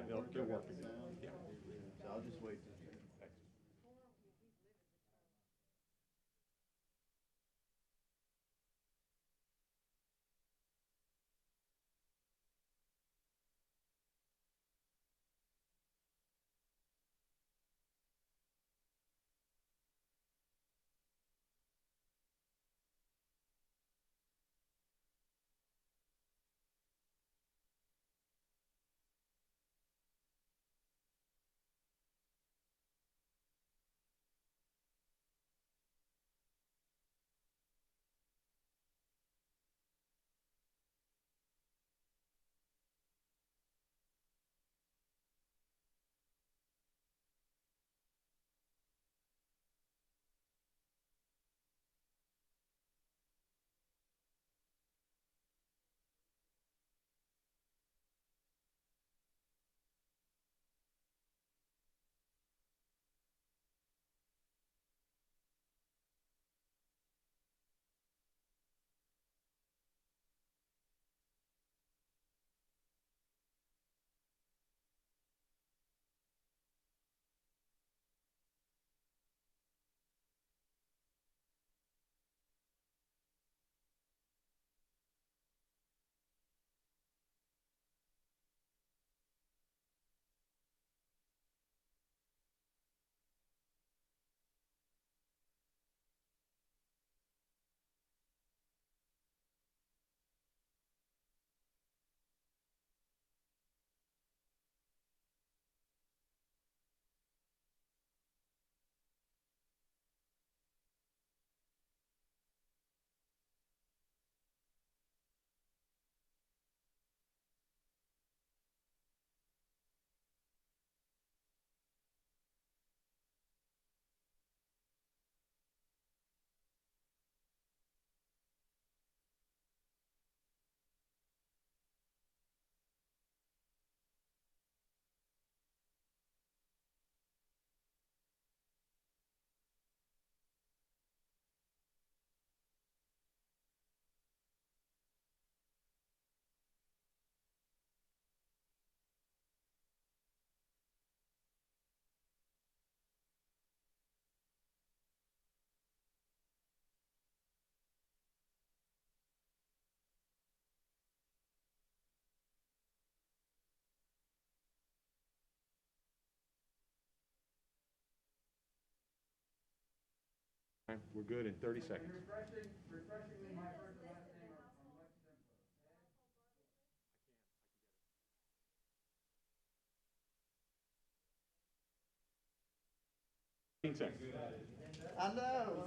fine. They're working. Yeah. So I'll just wait. We're good in 30 seconds. Refreshingly, my first and last name are much simpler. 15 seconds. I know.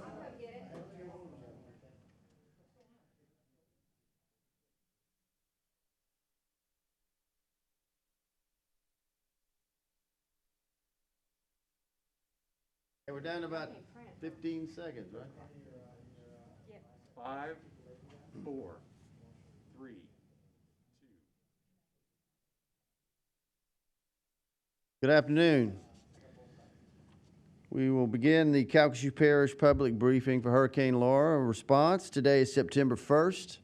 Okay, we're down to about 15 seconds, right? 5, 4, 3, 2. Good afternoon. We will begin the Calcasieu Parish public briefing for Hurricane Laura response. Today is September 1st,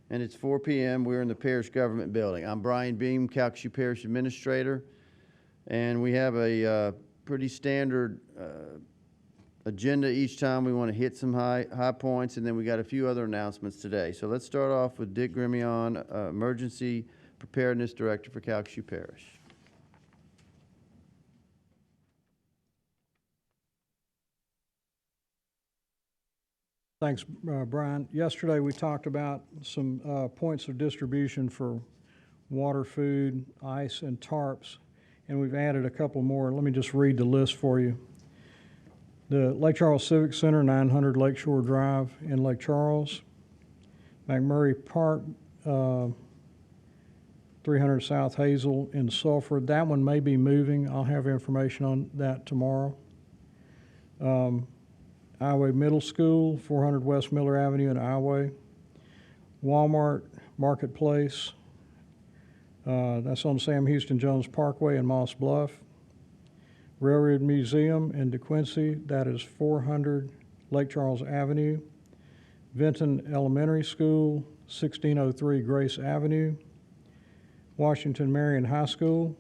and it's 4 p.m. We're in the Parish Government Building. I'm Brian Beam, Calcasieu Parish Administrator, and we have a pretty standard agenda each time. We want to hit some high points, and then we got a few other announcements today. So let's start off with Dick Grimion, Emergency Preparedness Director for Calcasieu Parish. Thanks, Brian. Yesterday we talked about some points of distribution for water, food, ice, and tarps, and we've added a couple more. Let me just read the list for you. The Lake Charles Civic Center, 900 Lakeshore Drive in Lake Charles. McMurray Park, 300 South Hazel in Sulphur. That one may be moving. I'll have information on that tomorrow. Iowa Middle School, 400 West Miller Avenue in Iowa. Walmart Marketplace, that's on Sam Houston Jones Parkway in Moss Bluff. Railroad Museum in DeQuincy, that is 400 Lake Charles Avenue. Vinton Elementary School, 1603 Grace Avenue. Washington Marion High School,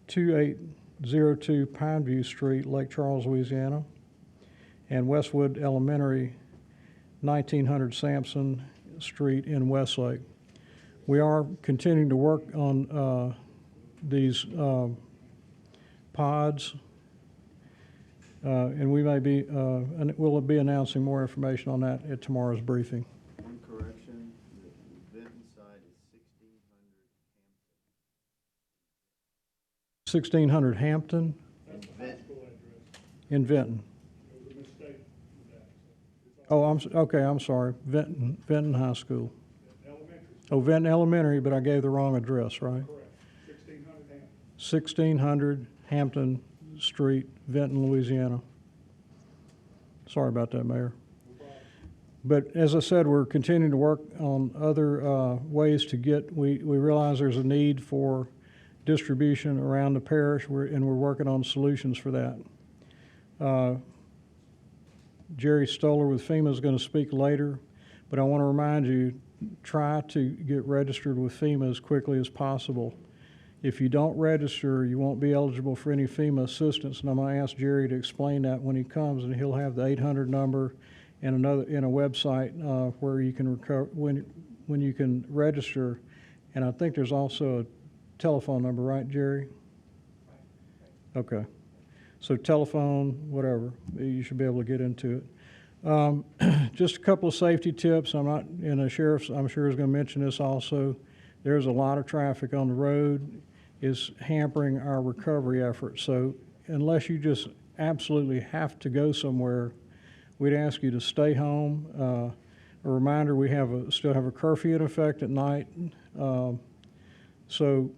2802 Pineview Street, Lake Charles, Louisiana, and Westwood Elementary, 1900 Sampson Street in Westlake. We are continuing to work on these pods, and we may be, and we'll be announcing more information on that at tomorrow's briefing. One correction, the Vinton side is 1600 Hampton in Vinton. Oh, I'm sorry, Vinton High School. Oh, Vinton Elementary, but I gave the wrong address, right? Correct. 1600 Hampton Street, Vinton, Louisiana. Sorry about that, Mayor. But as I said, we're continuing to work on other ways to get, we realize there's a need for distribution around the parish, and we're working on solutions for that. Jerry Stoller with FEMA is going to speak later, but I want to remind you, try to get registered with FEMA as quickly as possible. If you don't register, you won't be eligible for any FEMA assistance, and I'm going to ask Jerry to explain that when he comes, and he'll have the 800 number and a website where you can when you can register, and I think there's also a telephone number, right, Jerry? Okay. So telephone, whatever, you should be able to get into it. Just a couple of safety tips. And the sheriff, I'm sure, is going to mention this also. There's a lot of traffic on the road, is hampering our recovery efforts. So unless you just absolutely have to go somewhere, we'd ask you to stay home. A reminder, we still have a curfew in effect at night. So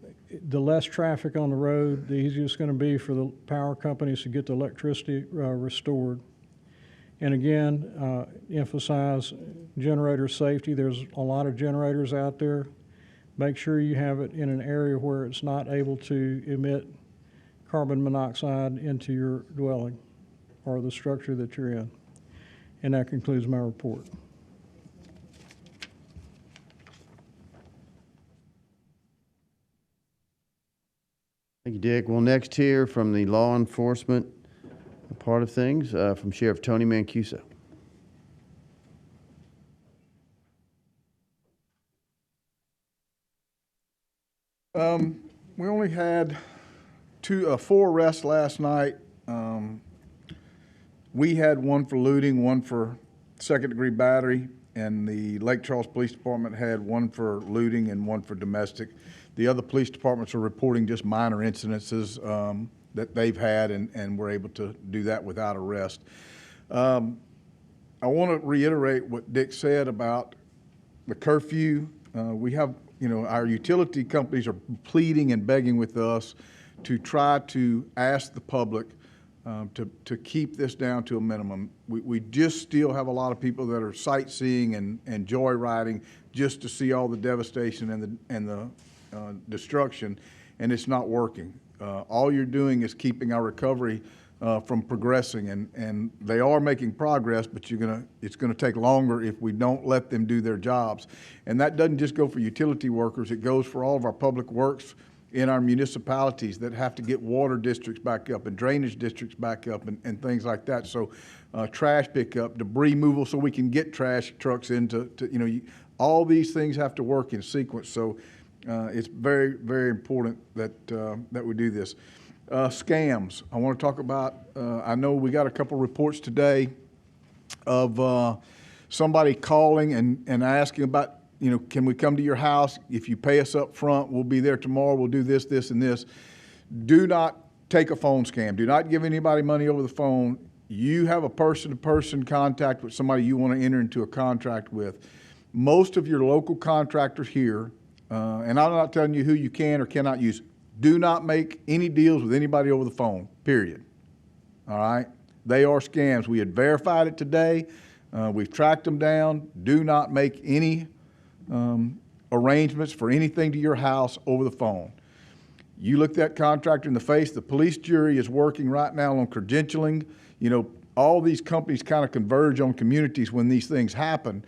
the less traffic on the road, the easier it's going to be for the power companies to get the electricity restored. And again, emphasize generator safety. There's a lot of generators out there. Make sure you have it in an area where it's not able to emit carbon monoxide into your dwelling or the structure that you're in. And that concludes my report. Thank you, Dick. We'll next hear from the law enforcement part of things from Sheriff Tony Mancuso. We only had 4 arrests last night. We had one for looting, one for second-degree battery, and the Lake Charles Police Department had one for looting and one for domestic. The other police departments are reporting just minor incidences that they've had, and we're able to do that without arrest. I want to reiterate what Dick said about the curfew. We have, our utility companies are pleading and begging with us to try to ask the public to keep this down to a minimum. We just still have a lot of people that are sightseeing and joyriding just to see all the devastation and the destruction, and it's not working. All you're doing is keeping our recovery from progressing, and they are making progress, but it's gonna take longer if we don't let them do their jobs. And that doesn't just go for utility workers, it goes for all of our public works in our municipalities that have to get water districts back up and drainage districts back up and things like that. So trash pickup, debris removal, so we can get trash trucks into, all these things have to work in sequence. So it's very, very important that we do this. Scams. I want to talk about, I know we got a couple reports today of somebody calling and asking about, can we come to your house? If you pay us up front, we'll be there tomorrow. We'll do this, this, and this. Do not take a phone scam. Do not give anybody money over the phone. You have a person-to-person contact with somebody you want to enter into a contract with. Most of your local contractors here, and I'm not telling you who you can or cannot use, do not make any deals with anybody over the phone, period. All right? They are scams. We had verified it today. We've tracked them down. Do not make any arrangements for anything to your house over the phone. You look that contractor in the face. The police jury is working right now on credentialing. All these companies kind of converge on communities when these things happen.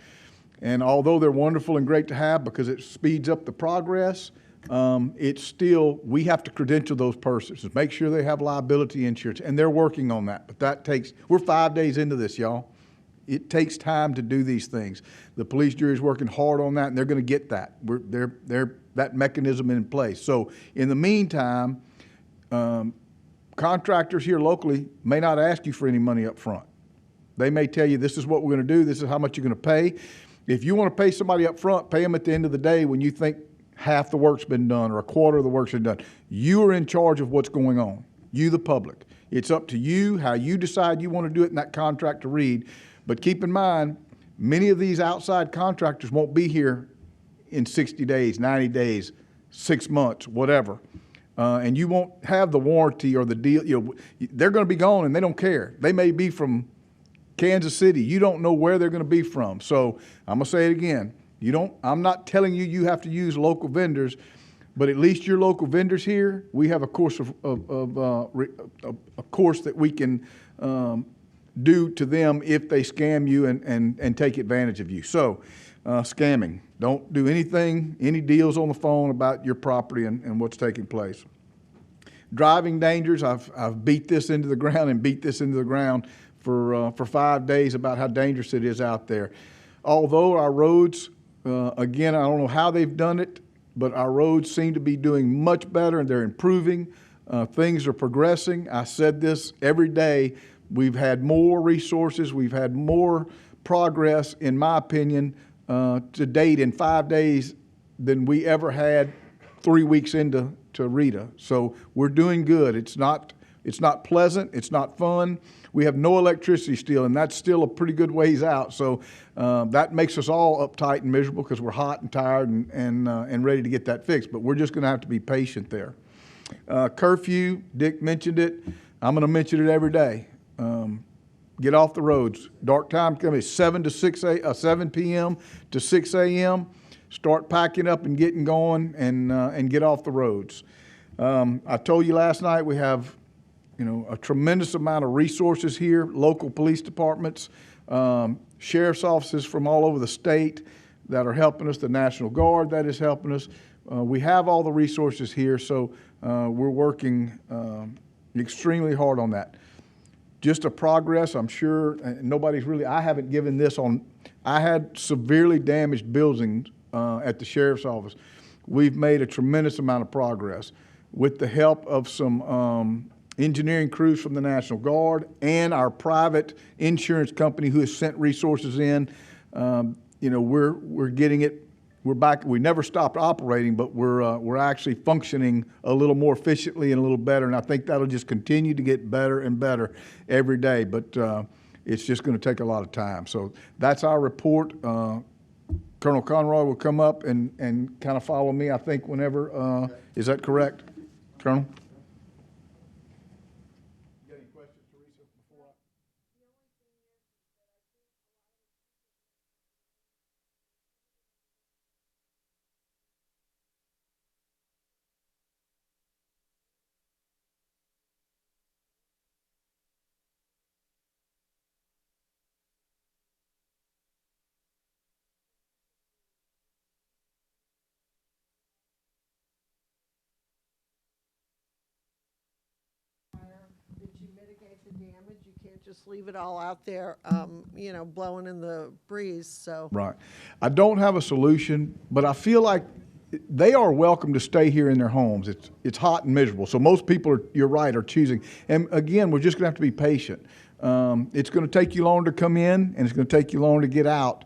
And although they're wonderful and great to have because it speeds up the progress, it's still, we have to credential those persons, make sure they have liability insurance, and they're working on that. But that takes, we're 5 days into this, y'all. It takes time to do these things. The police jury is working hard on that, and they're going to get that. They're that mechanism in place. So in the meantime, contractors here locally may not ask you for any money up front. They may tell you, this is what we're going to do, this is how much you're going to pay. If you want to pay somebody up front, pay them at the end of the day when you think half the work's been done or a quarter of the work's been done. You are in charge of what's going on, you the public. It's up to you how you decide you want to do it in that contract to read. But keep in mind, many of these outside contractors won't be here in 60 days, 90 days, 6 months, whatever. And you won't have the warranty or the deal. You know, they're going to be gone and they don't care. They may be from Kansas City. You don't know where they're going to be from. So I'm going to say it again. I'm not telling you you have to use local vendors, but at least your local vendors here, we have a course a course that we can do to them if they scam you and take advantage of you. So scamming, don't do any deals on the phone about your property and what's taking place. Driving dangers, I've beat this into the ground and beat this into the ground for 5 days about how dangerous it is out there. Although our roads, again, I don't know how they've done it, but our roads seem to be doing much better and they're improving. Things are progressing. I said this every day. We've had more resources. We've had more progress, in my opinion, to date in 5 days than we ever had 3 weeks into Rita. So we're doing good. It's not pleasant. It's not fun. We have no electricity still, and that's still a pretty good ways out. So that makes us all uptight and miserable because we're hot and tired and ready to get that fixed. But we're just going to have to be patient there. Curfew, Dick mentioned it. I'm going to mention it every day. Get off the roads. Dark time coming 7 p.m. to 6 a.m. Start packing up and getting going and get off the roads. I told you last night we have a tremendous amount of resources here, local police departments, sheriff's offices from all over the state that are helping us, the National Guard that is helping us. We have all the resources here, so we're working extremely hard on that. Just a progress, I'm sure, nobody's really, I haven't given this on, I had severely damaged buildings at the sheriff's office. We've made a tremendous amount of progress with the help of some engineering crews from the National Guard and our private insurance company who has sent resources in. We're getting it. We're back. We never stopped operating, but we're actually functioning a little more efficiently and a little better. And I think that'll just continue to get better and better every day. But it's just going to take a lot of time. So that's our report. Colonel Conroy will come up and kind of follow me, I think, whenever. Is that correct, Colonel? Did you mitigate the damage? You can't just leave it all out there, blowing in the breeze, so. Right. I don't have a solution, but I feel like they are welcome to stay here in their homes. It's hot and miserable. So most people you're right, are choosing. And again, we're just going to have to be patient. It's going to take you longer to come in, and it's going to take you longer to get out.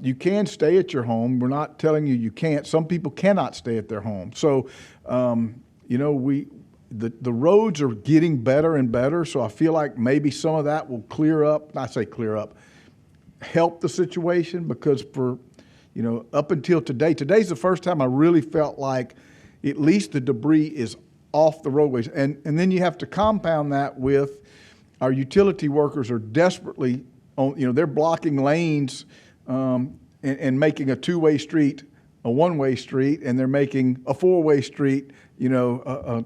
You can stay at your home. We're not telling you can't. Some people cannot stay at their home. So, the roads are getting better and better. So I feel like maybe some of that will clear up. I say clear up, help the situation, because for, up until today's the first time I really felt like at least the debris is off the roadways. And then you have to compound that with our utility workers are desperately they're blocking lanes and making a two-way street a one-way street, and they're making a four-way street, a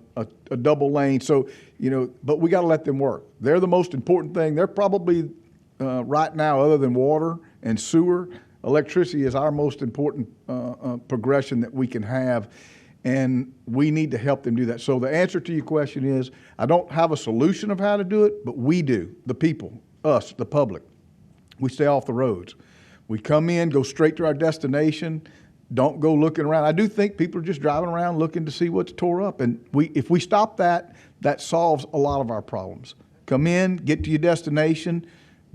double lane. So, but we got to let them work. They're the most important thing. They're probably right now, other than water and sewer, electricity is our most important progression that we can have. and we need to help them do that. So the answer to your question is, I don't have a solution of how to do it, but we do, the people, us, the public. We stay off the roads. We come in, go straight to our destination, don't go looking around. I do think people are just driving around looking to see what's tore up, and if we stop that, that solves a lot of our problems. Come in, get to your destination,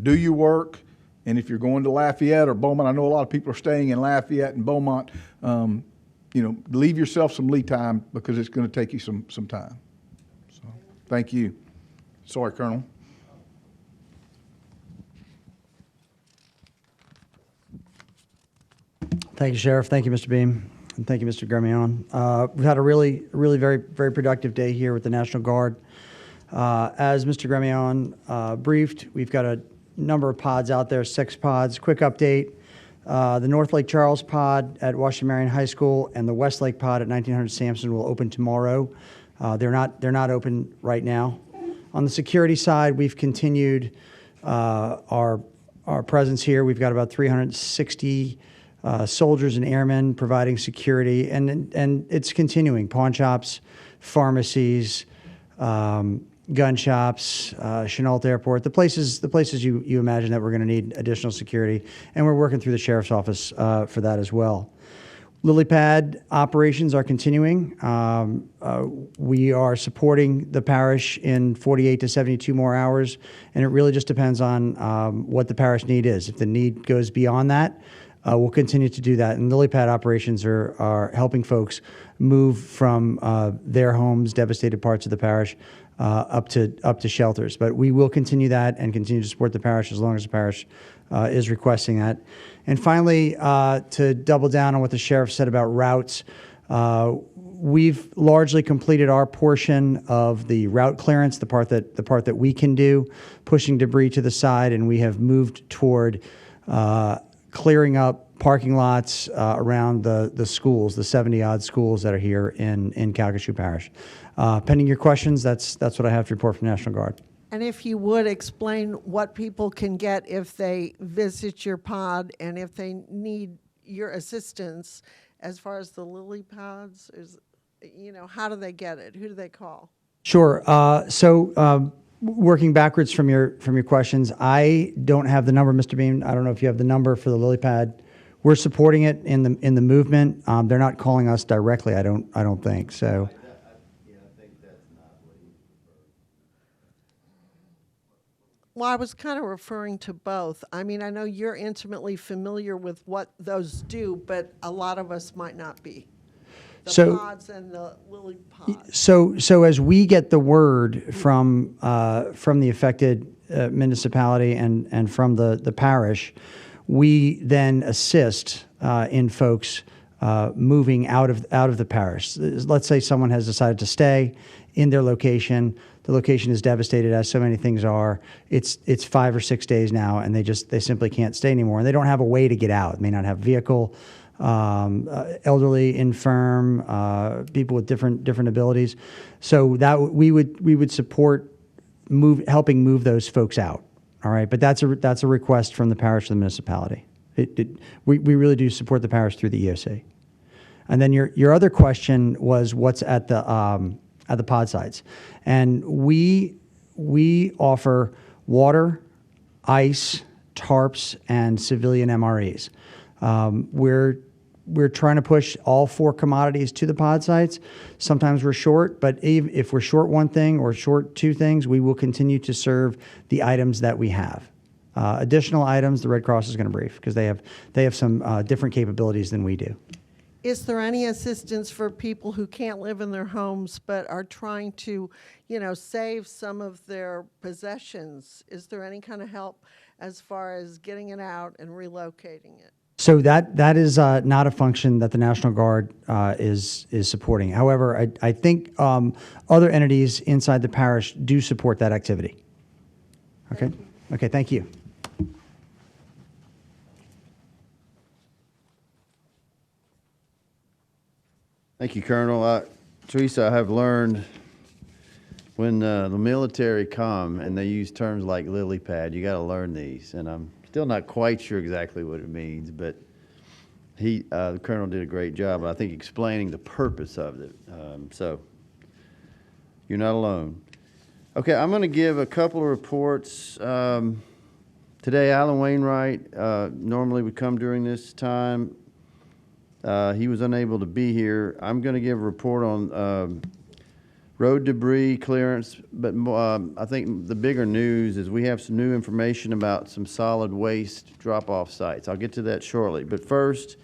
do your work, and if you're going to Lafayette or Beaumont, I know a lot of people are staying in Lafayette and Beaumont, you know, leave yourself some lead time because it's going to take you some time. So, thank you. Sorry, Colonel. Thank you, Sheriff. Thank you, Mr. Beam. And thank you, Mr. Gremion. We've had a really very productive day here with the National Guard. As Mr. Gremion briefed, we've got a number of pods out there, 6 pods. Quick update. The North Lake Charles pod at Washington Marion High School and the West Lake pod at 1900 Sampson will open tomorrow. They're not open right now. On the security side, we've continued our presence here. We've got about 360 soldiers and airmen providing security, and it's continuing. Pawn shops, pharmacies, gun shops, Chenault Airport, the places you imagine that we're going to need additional security, and we're working through the sheriff's office for that as well. Lily pad operations are continuing. We are supporting the parish in 48 to 72 more hours, and it really just depends on what the parish need is. If the need goes beyond that, we'll continue to do that. And lily pad operations are helping folks move from their homes, devastated parts of the parish, up to shelters. But we will continue that and continue to support the parish as long as the parish is requesting that. And finally, to double down on what the sheriff said about routes, we've largely completed our portion of the route clearance, the part that we can do, pushing debris to the side, and we have moved toward clearing up parking lots around the schools, the 70-odd schools that are here in Calcasieu Parish. Pending your questions, that's what I have to report from National Guard. And if you would explain what people can get if they visit your pod and if they need your assistance as far as the lily pods, how do they get it? Who do they call? Sure. Working backwards from your questions, I don't have the number, Mr. Beam. I don't know if you have the number for the lily pad. We're supporting it in the movement. They're not calling us directly. I don't think so. Well, I was kind of referring to both. I mean, I know you're intimately familiar with what those do, but a lot of us might not be. The pods and the lily pods. So as we get the word from the affected municipality and from the parish, we then assist in folks moving out of the parish. Let's say someone has decided to stay in their location. The location is devastated, as so many things are. It's 5 or 6 days now, and they simply can't stay anymore, and they don't have a way to get out. They may not have a vehicle. Elderly, infirm, people with different abilities. So that we would support helping move those folks out. All right, but that's a request from the parish to the municipality. We really do support the parish through the EOC. And then your other question was what's at the pod sites, and we offer water, ice, tarps, and civilian MREs. We're trying to push all 4 commodities to the pod sites. Sometimes we're short, but if we're short one thing or short 2 things, we will continue to serve the items that we have. Additional items, the Red Cross is going to brief because they have some different capabilities than we do. Is there any assistance for people who can't live in their homes but are trying to, save some of their possessions? Is there any kind of help as far as getting it out and relocating it? So that is not a function that the National Guard is supporting. However, I think other entities inside the parish do support that activity. Okay. Okay. Thank you. Thank you, Colonel. Teresa, I have learned when the military come and they use terms like lily pad, you got to learn these, and I'm still not quite sure exactly what it means, but the colonel did a great job, I think, explaining the purpose of it. So you're not alone. Okay, I'm going to give a couple of reports. Today, Alan Wainwright normally would come during this time. He was unable to be here. I'm going to give a report on road debris clearance, but I think the bigger news is we have some new information about some solid waste drop-off sites. I'll get to that shortly. But first,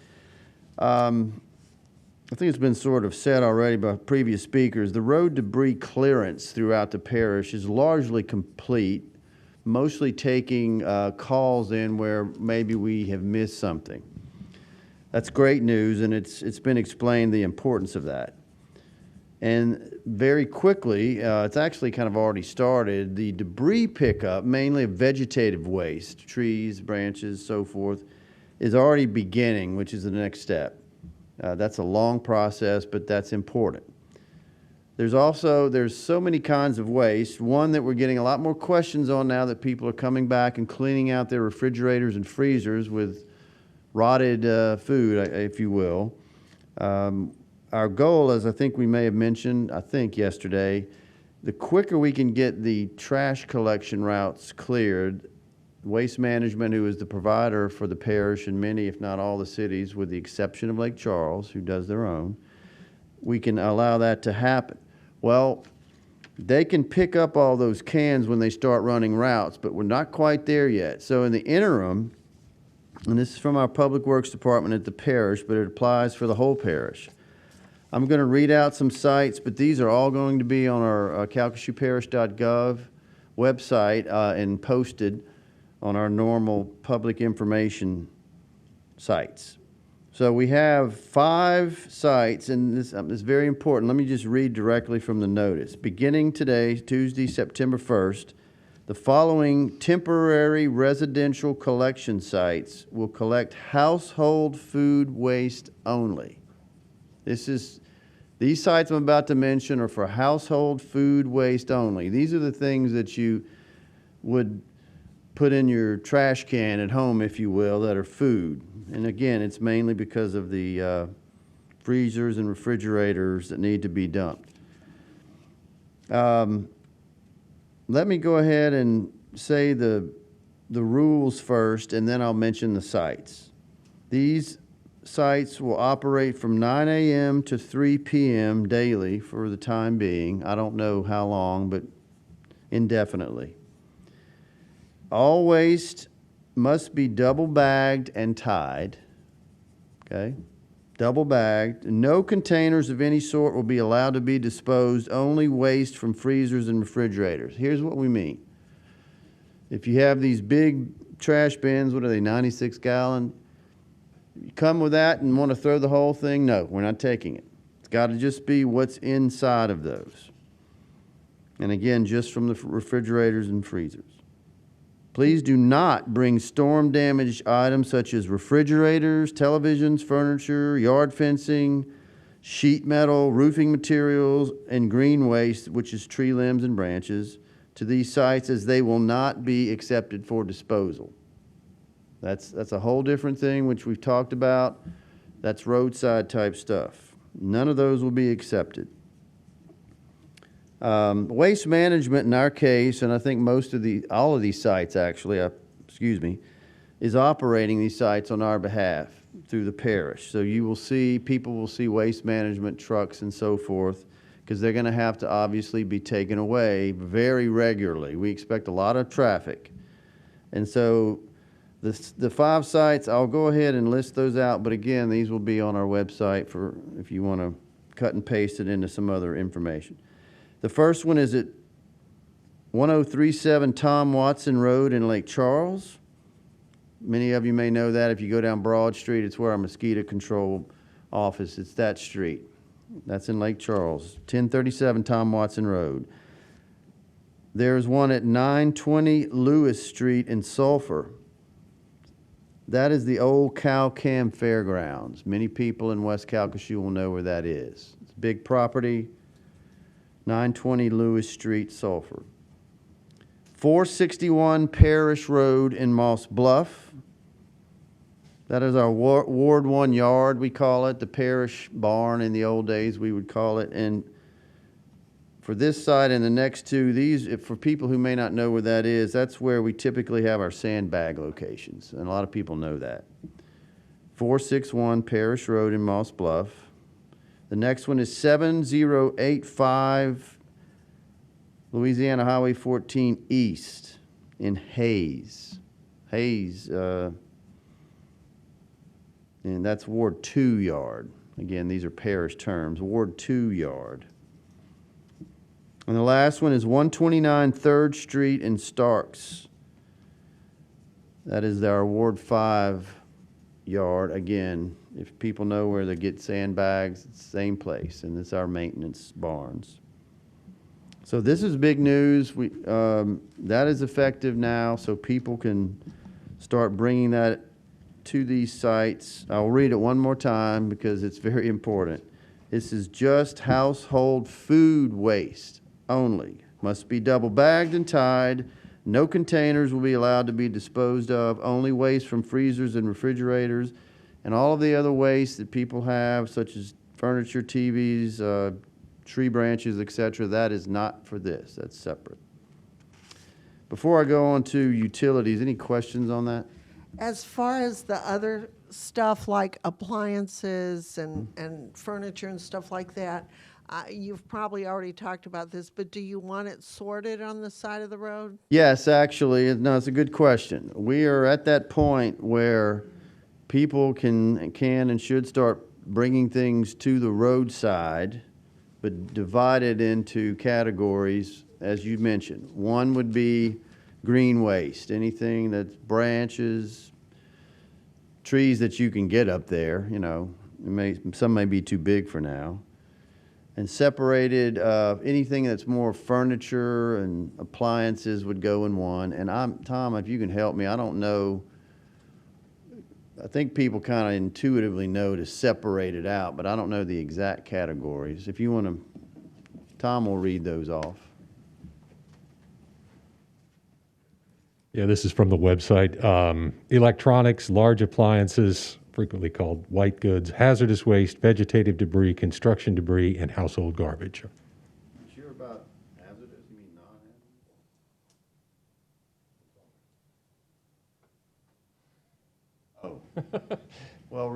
I think it's been sort of said already by previous speakers, the road debris clearance throughout the parish is largely complete, mostly taking calls in where maybe we have missed something. That's great news, and it's been explained the importance of that. And very quickly, it's actually kind of already started, the debris pickup, mainly of vegetative waste, trees, branches, so forth, is already beginning, which is the next step. That's a long process, but that's important. There's so many kinds of waste. One that we're getting a lot more questions on now that people are coming back and cleaning out their refrigerators and freezers with rotted food, if you will. Our goal, as I think we may have mentioned, yesterday, the quicker we can get the trash collection routes cleared, Waste Management, who is the provider for the parish and many, if not all, the cities, with the exception of Lake Charles, who does their own, we can allow that to happen. Well, they can pick up all those cans when they start running routes, but we're not quite there yet. So in the interim, and this is from our Public Works Department at the parish, but it applies for the whole parish. I'm going to read out some sites, but these are all going to be on our calcasiewparish.gov website and posted on our normal public information sites. So we have 5 sites, and this is very important. Let me just read directly from the notice. Beginning today, Tuesday, September 1st, the following temporary residential collection sites will collect household food waste only. These sites I'm about to mention are for household food waste only. These are the things that you would put in your trash can at home, if you will, that are food. And again, it's mainly because of the freezers and refrigerators that need to be dumped. Let me go ahead and say the rules first, and then I'll mention the sites. These sites will operate from 9 a.m. to 3 p.m. daily for the time being. I don't know how long, but indefinitely. All waste must be double bagged and tied. Okay? Double bagged. No containers of any sort will be allowed to be disposed, only waste from freezers and refrigerators. Here's what we mean. If you have these big trash bins, what are they, 96 gallon? You come with that and want to throw the whole thing? No, we're not taking it. It's got to just be what's inside of those. And again, just from the refrigerators and freezers. Please do not bring storm-damaged items such as refrigerators, televisions, furniture, yard fencing, sheet metal, roofing materials, and green waste, which is tree limbs and branches, to these sites, as they will not be accepted for disposal. That's a whole different thing, which we've talked about. That's roadside type stuff. None of those will be accepted. Waste Management, in our case, and I think all of these sites actually, is operating these sites on our behalf through the parish. So people will see Waste Management trucks and so forth, because they're going to have to obviously be taken away very regularly. We expect a lot of traffic. And so the 5 sites, I'll go ahead and list those out, but again, these will be on our website for if you want to cut and paste it into some other information. The first one is at 1037 Tom Watson Road in Lake Charles. Many of you may know that if you go down Broad Street, it's where our mosquito control office, it's that street. That's in Lake Charles, 1037 Tom Watson Road. There's one at 920 Lewis Street in Sulphur. That is the old Cow Cam Fairgrounds. Many people in West Calcasieu will know where that is. It's a big property, 920 Lewis Street, Sulphur. 461 Parish Road in Moss Bluff. That is our Ward 1 yard, we call it, the parish barn in the old days, we would call it. And for this site and the next two, for people who may not know where that is, that's where we typically have our sandbag locations, and a lot of people know that. 461 Parish Road in Moss Bluff. The next one is 7085 Louisiana Highway 14 East in Heise. Heise, and that's Ward 2 yard. Again, these are parish terms. Ward 2 yard. And the last one is 129 3rd Street in Starks. That is our Ward 5 yard. Again, if people know where they get sandbags, it's the same place, and it's our maintenance barns. So this is big news. That is effective now, so people can start bringing that to these sites. I'll read it one more time because it's very important. This is just household food waste only. Must be double bagged and tied. No containers will be allowed to be disposed of. Only waste from freezers and refrigerators and all of the other waste that people have, such as furniture, TVs, tree branches, etc. That is not for this. That's separate. Before I go on to utilities, any questions on that? As far as the other stuff like appliances and furniture and stuff like that, you've probably already talked about this, but do you want it sorted on the side of the road? Yes, actually, no, it's a good question. We are at that point where people can and should start bringing things to the roadside, but divided into categories, as you mentioned. One would be green waste, anything that's branches, trees that you can get up there, you know, some may be too big for now. And separated, anything that's more furniture and appliances would go in one. And Tom, if you can help me, I don't know, I think people kind of intuitively know to separate it out, but I don't know the exact categories. If you want to, Tom will read those off. Yeah, this is from the website. Electronics, large appliances, frequently called white goods, hazardous waste, vegetative debris, construction debris, and household garbage. Sure about hazardous? You mean non-hazardous? Oh. Well,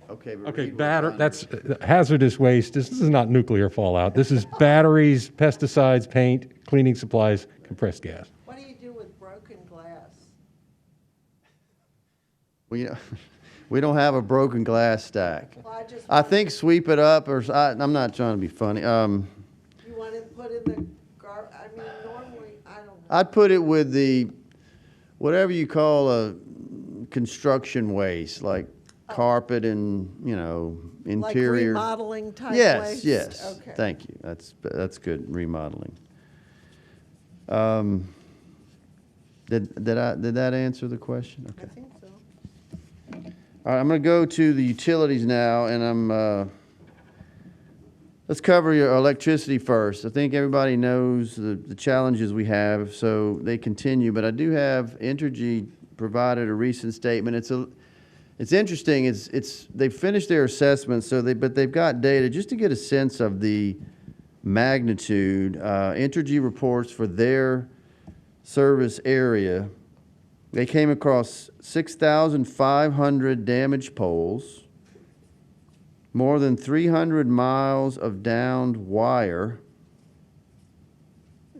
okay. But Okay, read what's on that's hazardous waste. This is not nuclear fallout. This is batteries, pesticides, paint, cleaning supplies, compressed gas. What do you do with broken glass? We don't have a broken glass stack. Well, I think sweep it up, or I'm not trying to be funny. You want it put in the I mean, normally, I don't know. I'd put it with the, whatever you call a construction waste, like carpet and, you know, interior. Like remodeling type Yes, waste? yes. Okay. Thank you. That's good, remodeling. Did that answer the question? I Okay. think so. All right, I'm going to go to the utilities now, and let's cover your electricity first. I think everybody knows the challenges we have, so they continue. But I do have Entergy provided a recent statement. It's interesting. They've finished their assessment, but they've got data just to get a sense of the magnitude. Entergy reports for their service area. They came across 6,500 damaged poles, more than 300 miles of downed wire,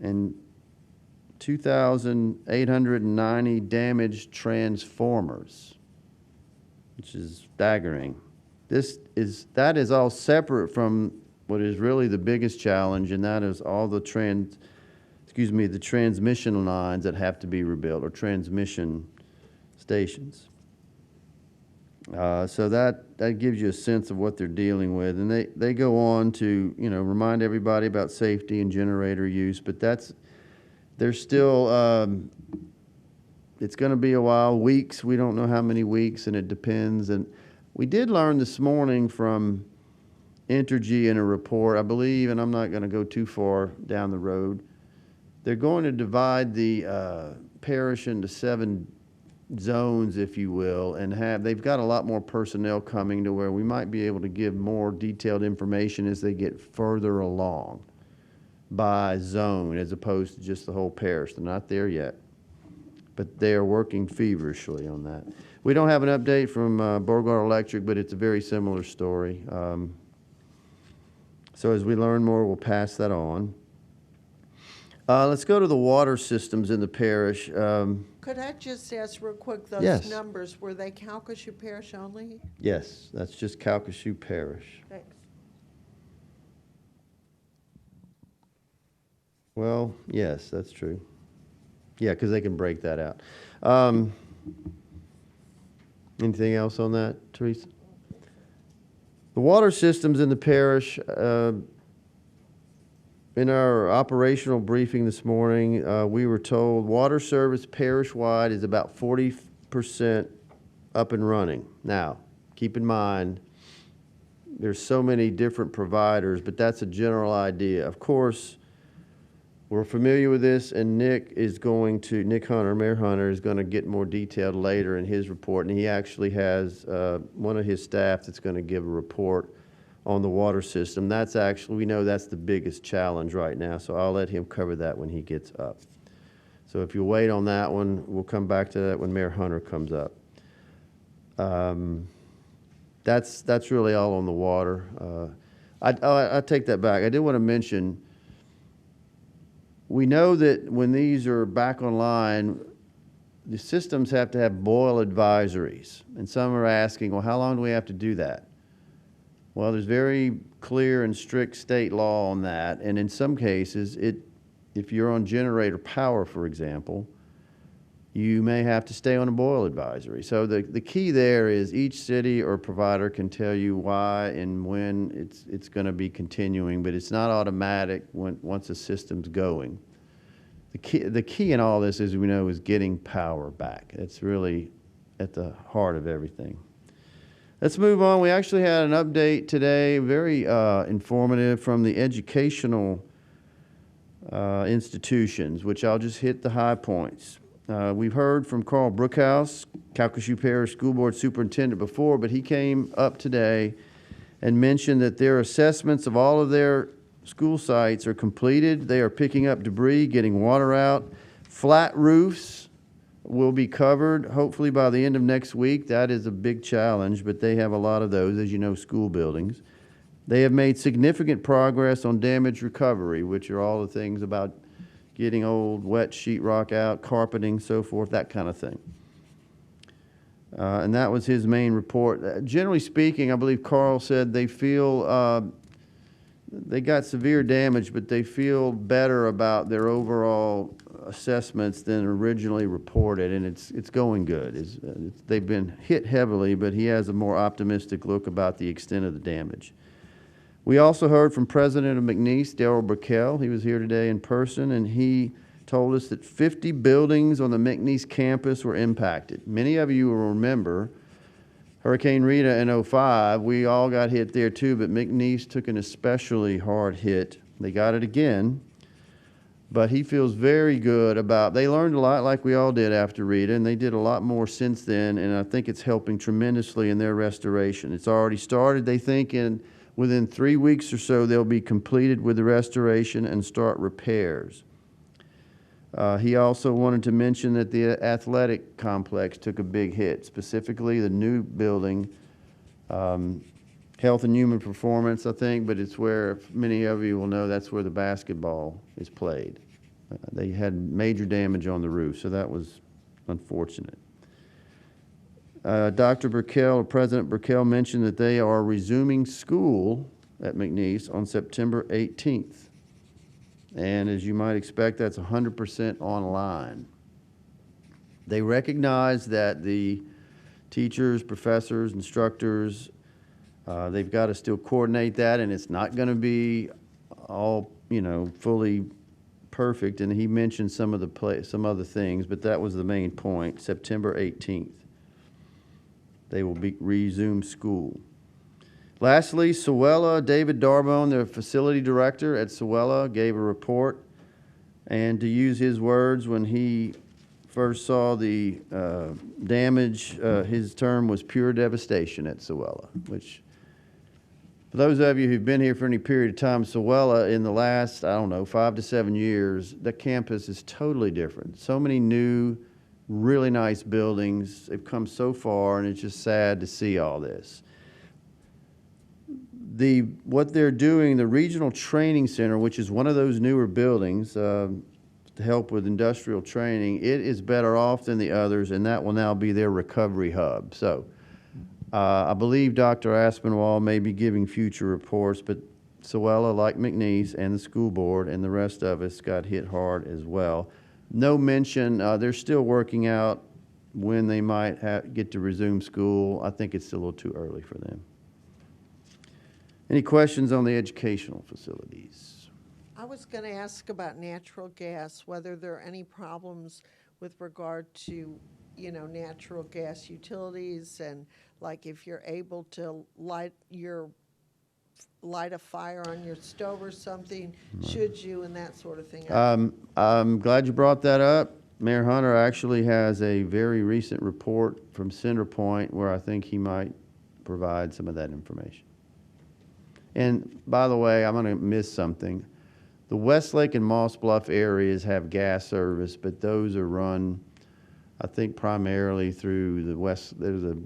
and 2,890 damaged transformers, which is staggering. That is all separate from what is really the biggest challenge, and that is all the the transmission lines that have to be rebuilt, or transmission stations. So that gives you a sense of what they're dealing with. And they go on to, you know, remind everybody about safety and generator use, but they're still, it's going to be a while, weeks. We don't know how many weeks, and it depends. And we did learn this morning from Entergy in a report, I believe, and I'm not going to go too far down the road, they're going to divide the parish into 7 zones, if you will, and they've got a lot more personnel coming to where we might be able to give more detailed information as they get further along by zone as opposed to just the whole parish. They're not there yet, but they are working feverishly on that. We don't have an update from Beauregard Electric, but it's a very similar story. So as we learn more, we'll pass that on. Let's go to the water systems in the parish. Could I just ask real quick, those Yes. numbers, were they Calcasieu Parish only? Yes, that's just Calcasieu Parish. Thanks. Well, yes, that's true. Yeah, because they can break that out. Anything else on that, Teresa? The water systems in the parish, in our operational briefing this morning, we were told water service parish-wide is about 40% up and running. Now, keep in mind, there's so many different providers, but that's a general idea. Of course, we're familiar with this, and Nick Hunter, Mayor Hunter, is going to get more detailed later in his report, and he actually has one of his staff that's going to give a report on the water system. That's actually, we know that's the biggest challenge right now, so I'll let him cover that when he gets up. So if you wait on that one, we'll come back to that when Mayor Hunter comes up. That's really all on the water. I take that back. I did want to mention, we know that when these are back online, the systems have to have boil advisories. And some are asking, well, how long do we have to do that? Well, there's very clear and strict state law on that. And in some cases, if you're on generator power, for example, you may have to stay on a boil advisory. So the key there is each city or provider can tell you why and when it's going to be continuing, but it's not automatic once the system's going. The key in all this, as we know, is getting power back. It's really at the heart of everything. Let's move on. We actually had an update today, very informative, from the educational institutions, which I'll just hit the high points. We've heard from Carl Brookhouse, Calcasieu Parish School Board Superintendent before, but he came up today and mentioned that their assessments of all of their school sites are completed. They are picking up debris, getting water out. Flat roofs will be covered hopefully by the end of next week. That is a big challenge, but they have a lot of those, as you know, school buildings. They have made significant progress on damage recovery, which are all the things about getting old wet sheetrock out, carpeting, so forth, that kind of thing. And that was his main report. Generally speaking, I believe Carl said they feel they got severe damage, but they feel better about their overall assessments than originally reported, and it's going good. They've been hit heavily, but he has a more optimistic look about the extent of the damage. We also heard from President of McNeese, Darrell Burkell. He was here today in person, and he told us that 50 buildings on the McNeese campus were impacted. Many of you will remember Hurricane Rita in 2005. We all got hit there too, but McNeese took an especially hard hit. They got it again, but he feels very good about, they learned a lot like we all did after Rita, and they did a lot more since then, and I think it's helping tremendously in their restoration. It's already started, they think, within 3 weeks or so, they'll be completed with the restoration and start repairs. He also wanted to mention that the athletic complex took a big hit, specifically the new building, Health and Human Performance, I think, but it's where, many of you will know, that's where the basketball is played. They had major damage on the roof, so that was unfortunate. Dr. Burkell, or President Burkell, mentioned that they are resuming school at McNeese on September 18th. And as you might expect, that's 100% online. They recognize that the teachers, professors, instructors, they've got to still coordinate that, and it's not going to be all, fully perfect. And he mentioned some other things, but that was the main point. September 18th, they will resume school. Lastly, Sewella, David Darbone, the facility director at Sewella, gave a report, and to use his words, when he first saw the damage, his term was pure devastation at Sewella, which, for those of you who've been here for any period of time, Sewella in the last, I don't know, 5 to 7 years, the campus is totally different. So many new, really nice buildings. They've come so far, and it's just sad to see all this. What they're doing, the Regional Training Center, which is one of those newer buildings, to help with industrial training, it is better off than the others, and that will now be their recovery hub. So I believe Dr. Aspinwall may be giving future reports, but Sewella, like McNeese and the school board and the rest of us, got hit hard as well. No mention, they're still working out when they might get to resume school. I think it's still a little too early for them. Any questions on the educational facilities? I was going to ask about natural gas, whether there are any problems with regard to, natural gas utilities, and like if you're able to light a fire on your stove or something, should you, and that sort of thing. I'm glad you brought that up. Mayor Hunter actually has a very recent report from Centerpoint where I think he might provide some of that information. And by the way, I'm going to miss something. The Westlake and Moss Bluff areas have gas service, but those are run, I think, primarily through there's a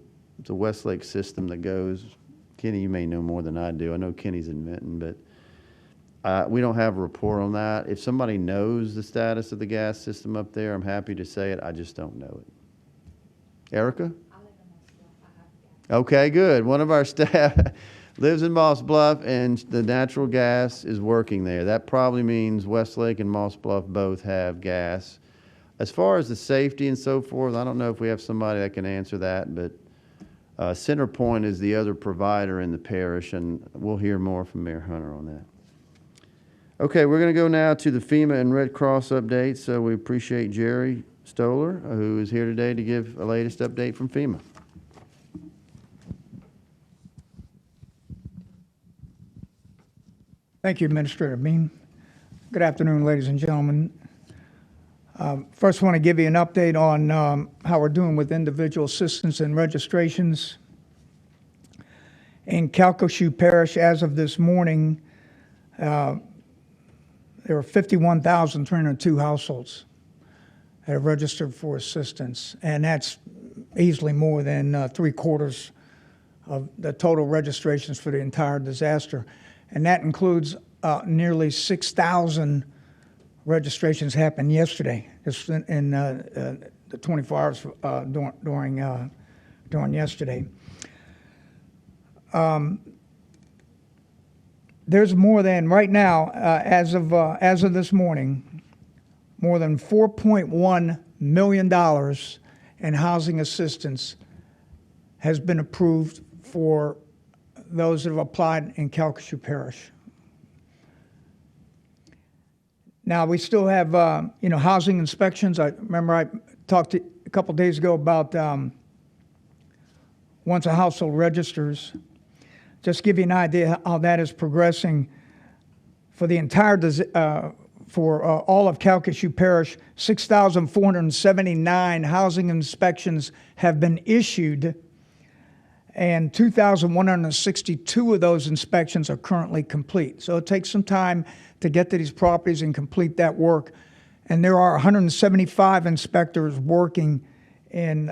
Westlake system that goes. Kenny, you may know more than I do. I know Kenny's in Benton, but we don't have a report on that. If somebody knows the status of the gas system up there, I'm happy to say it. I just don't know it. Erica? Okay, good. One of our staff lives in Moss Bluff, and the natural gas is working there. That probably means Westlake and Moss Bluff both have gas. As far as the safety and so forth, I don't know if we have somebody that can answer that, but Centerpoint is the other provider in the parish, and we'll hear more from Mayor Hunter on that. Okay, we're going to go now to the FEMA and Red Cross updates. So we appreciate Jerry Stoller, who is here today to give a latest update from FEMA. Thank you, Administrator Beam. Good afternoon, ladies and gentlemen. First, I want to give you an update on how we're doing with individual assistance and registrations. In Calcasieu Parish, as of this morning, there are 51,302 households that have registered for assistance, and that's easily more than 3/4 of the total registrations for the entire disaster. And that includes nearly 6,000 registrations happened yesterday, just in the 24 hours during yesterday. There's more than, right now, as of this morning, more than $4.1 million in housing assistance has been approved for those that have applied in Calcasieu Parish. Now, we still have, housing inspections. I remember I talked a couple days ago about once a household registers. Just to give you an idea how that is progressing. For the entire, for all of Calcasieu Parish, 6,479 housing inspections have been issued, and 2,162 of those inspections are currently complete. So it takes some time to get to these properties and complete that work. And there are 175 inspectors working in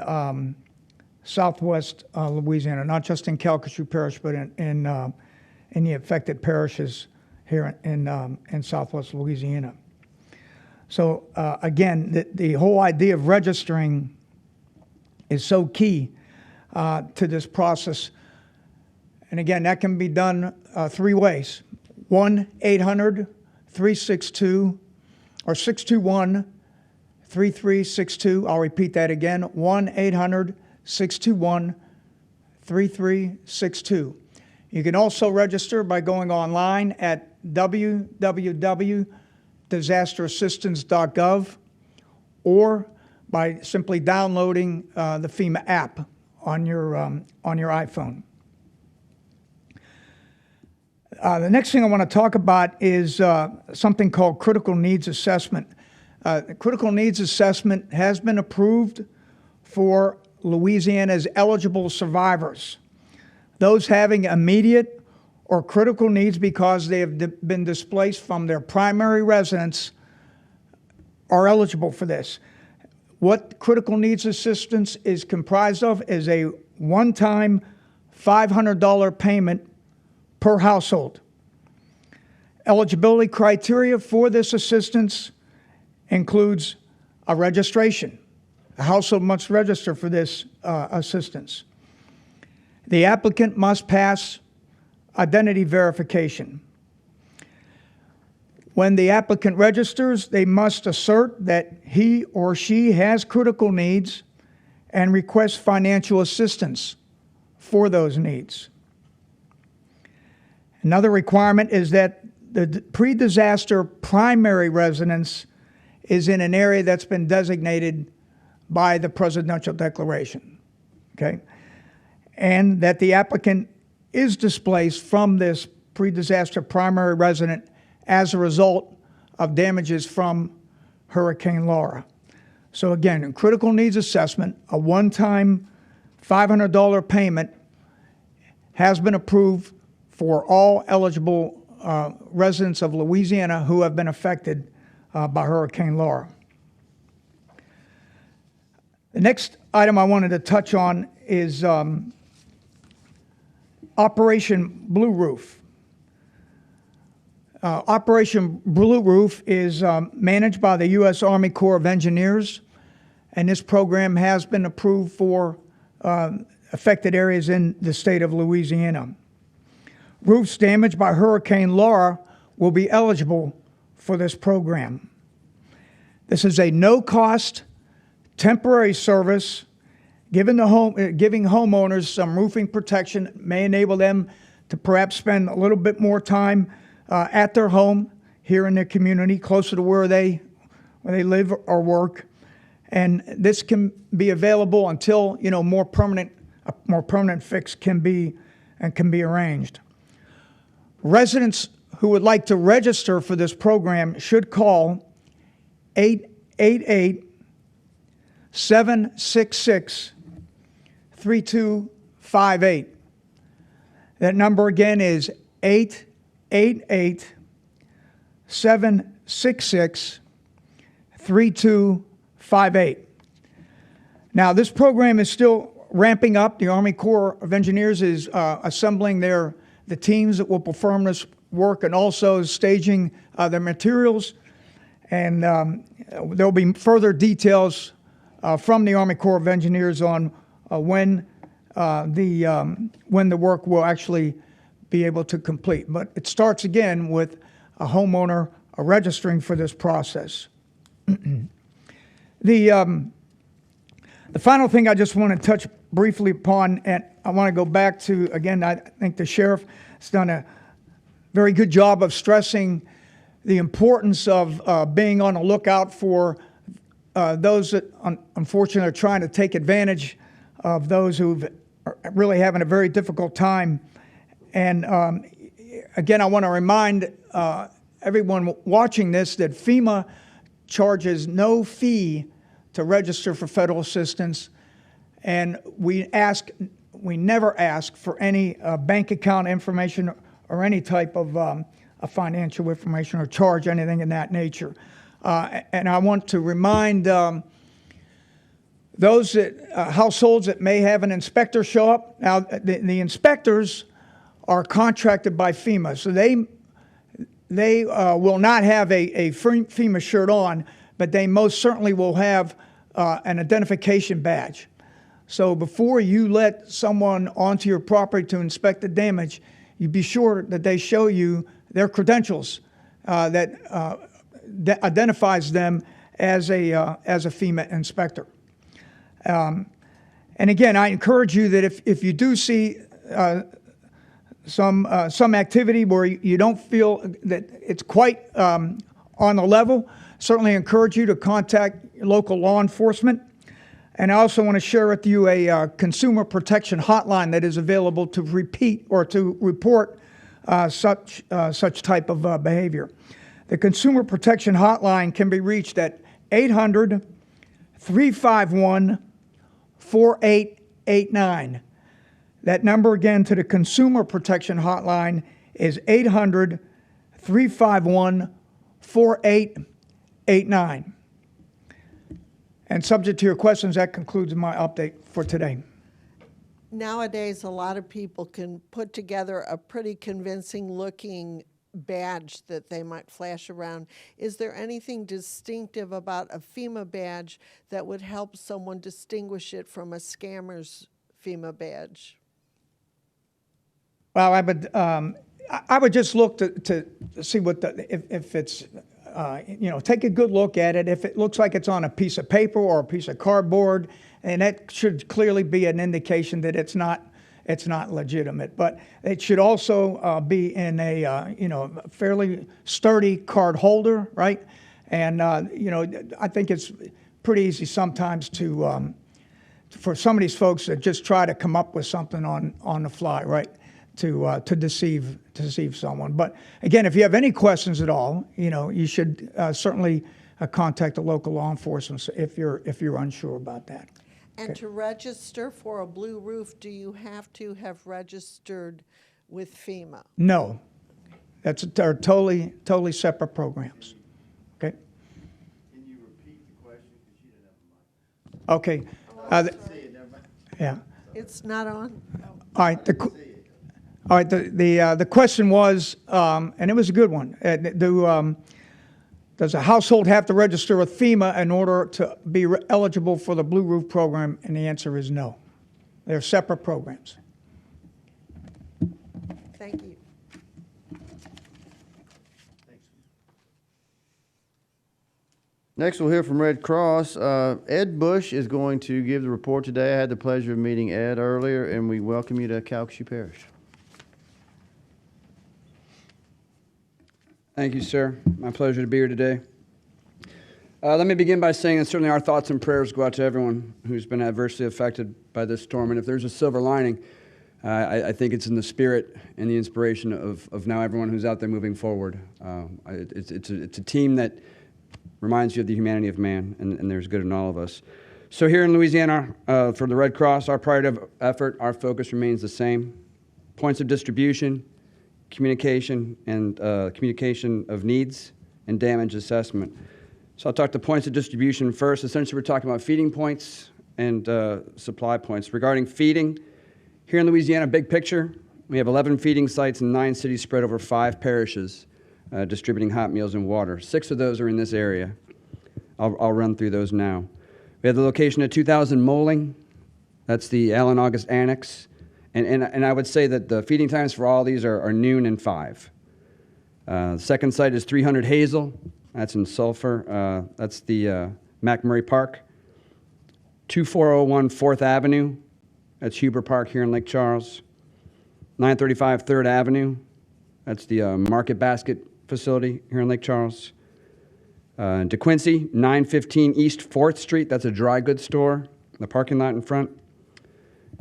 southwest Louisiana, not just in Calcasieu Parish, but in the affected parishes here in southwest Louisiana. So again, the whole idea of registering is so key to this process. And again, that can be done 3 ways. 1-800-362 or 621-3362. I'll repeat that again, 1-800-621-3362. You can also register by going online at www.disasterassistance.gov or by simply downloading the FEMA app on your iPhone. The next thing I want to talk about is something called critical needs assessment. Critical needs assessment has been approved for Louisiana's eligible survivors. Those having immediate or critical needs because they have been displaced from their primary residence are eligible for this. What critical needs assistance is comprised of is a one-time $500 payment per household. Eligibility criteria for this assistance includes a registration. A household must register for this assistance. The applicant must pass identity verification. When the applicant registers, they must assert that he or she has critical needs and request financial assistance for those needs. Another requirement is that the pre-disaster primary residence is in an area that's been designated by the presidential declaration, okay? And that the applicant is displaced from this pre-disaster primary resident as a result of damages from Hurricane Laura. So again, in critical needs assessment, a one-time $500 payment has been approved for all eligible residents of Louisiana who have been affected by Hurricane Laura. The next item I wanted to touch on is Operation Blue Roof. Operation Blue Roof is managed by the U.S. Army Corps of Engineers, and this program has been approved for affected areas in the state of Louisiana. Roofs damaged by Hurricane Laura will be eligible for this program. This is a no-cost, temporary service giving homeowners some roofing protection, may enable them to perhaps spend a little bit more time at their home here in their community, closer to where they live or work. And this can be available until a more permanent fix can be arranged. Residents who would like to register for this program should call 888-766-3258. That number again is 888-766-3258. Now, this program is still ramping up. The Army Corps of Engineers is assembling the teams that will perform this work and also staging their materials. And there'll be further details from the Army Corps of Engineers on when the work will actually be able to complete. But it starts again with a homeowner registering for this process. The final thing I just want to touch briefly upon, and I want to go back to, again, I think the sheriff has done a very good job of stressing the importance of being on the lookout for those that unfortunately are trying to take advantage of those who are really having a very difficult time. And again, I want to remind everyone watching this that FEMA charges no fee to register for federal assistance, and we never ask for any bank account information or any type of financial information or charge anything in that nature. And I want to remind those households that may have an inspector show up. Now, the inspectors are contracted by FEMA, so they will not have a FEMA shirt on, but they most certainly will have an identification badge. So before you let someone onto your property to inspect the damage, you be sure that they show you their credentials that identifies them as a FEMA inspector. And again, I encourage you that if you do see some activity where you don't feel that it's quite on the level, certainly encourage you to contact local law enforcement. And I also want to share with you a consumer protection hotline that is available to report such type of behavior. The consumer protection hotline can be reached at 800-351-4889. That number again to the Consumer Protection Hotline is 800-351-4889. And subject to your questions, that concludes my update for today. Nowadays, a lot of people can put together a pretty convincing looking badge that they might flash around. Is there anything distinctive about a FEMA badge that would help someone distinguish it from a scammer's FEMA badge? Well, I would just look to see what if it's, take a good look at it. If it looks like it's on a piece of paper or a piece of cardboard, and that should clearly be an indication that it's not legitimate. But it should also be in a fairly sturdy card holder, right? And I think it's pretty easy sometimes to for some of these folks that just try to come up with something on the fly, right? To deceive someone. But again, if you have any questions at all, you should certainly contact the local law enforcement if you're unsure about that. And to register for a blue roof, do you have to have registered with FEMA? No, they're totally separate programs. Okay. Can you repeat the question, because you didn't have a mic? Okay. Yeah. It's not on? All right. All right. The question was, and it was a good one. Does a household have to register with FEMA in order to be eligible for the Blue Roof program? And the answer is no. They're separate programs. Thank you. Next, we'll hear from Red Cross. Ed Bush is going to give the report today. I had the pleasure of meeting Ed earlier, and we welcome you to Calcasieu Parish. Thank you, sir. My pleasure to be here today. Let me begin by saying that certainly our thoughts and prayers go out to everyone who's been adversely affected by this storm. And if there's a silver lining, I think it's in the spirit and the inspiration of now everyone who's out there moving forward. It's a team that reminds you of the humanity of man, and there's good in all of us. So here in Louisiana, for the Red Cross, our priority of effort, our focus remains the same. Points of distribution, communication, and communication of needs, and damage assessment. So I'll talk to points of distribution first. Essentially, we're talking about feeding points and supply points. Regarding feeding, here in Louisiana, big picture, we have 11 feeding sites in 9 cities spread over 5 parishes, distributing hot meals and water. 6 of those are in this area. I'll run through those now. We have the location at 2000 Moling. That's the Allen August Annex. And I would say that the feeding times for all these are noon and 5. The second site is 300 Hazel. That's in Sulphur. That's the McMurray Park. 2401 4th Avenue. That's Huber Park here in Lake Charles. 935 3rd Avenue. That's the Market Basket facility here in Lake Charles. DeQuincy, 915 East 4th Street. That's a dry goods store, the parking lot in front.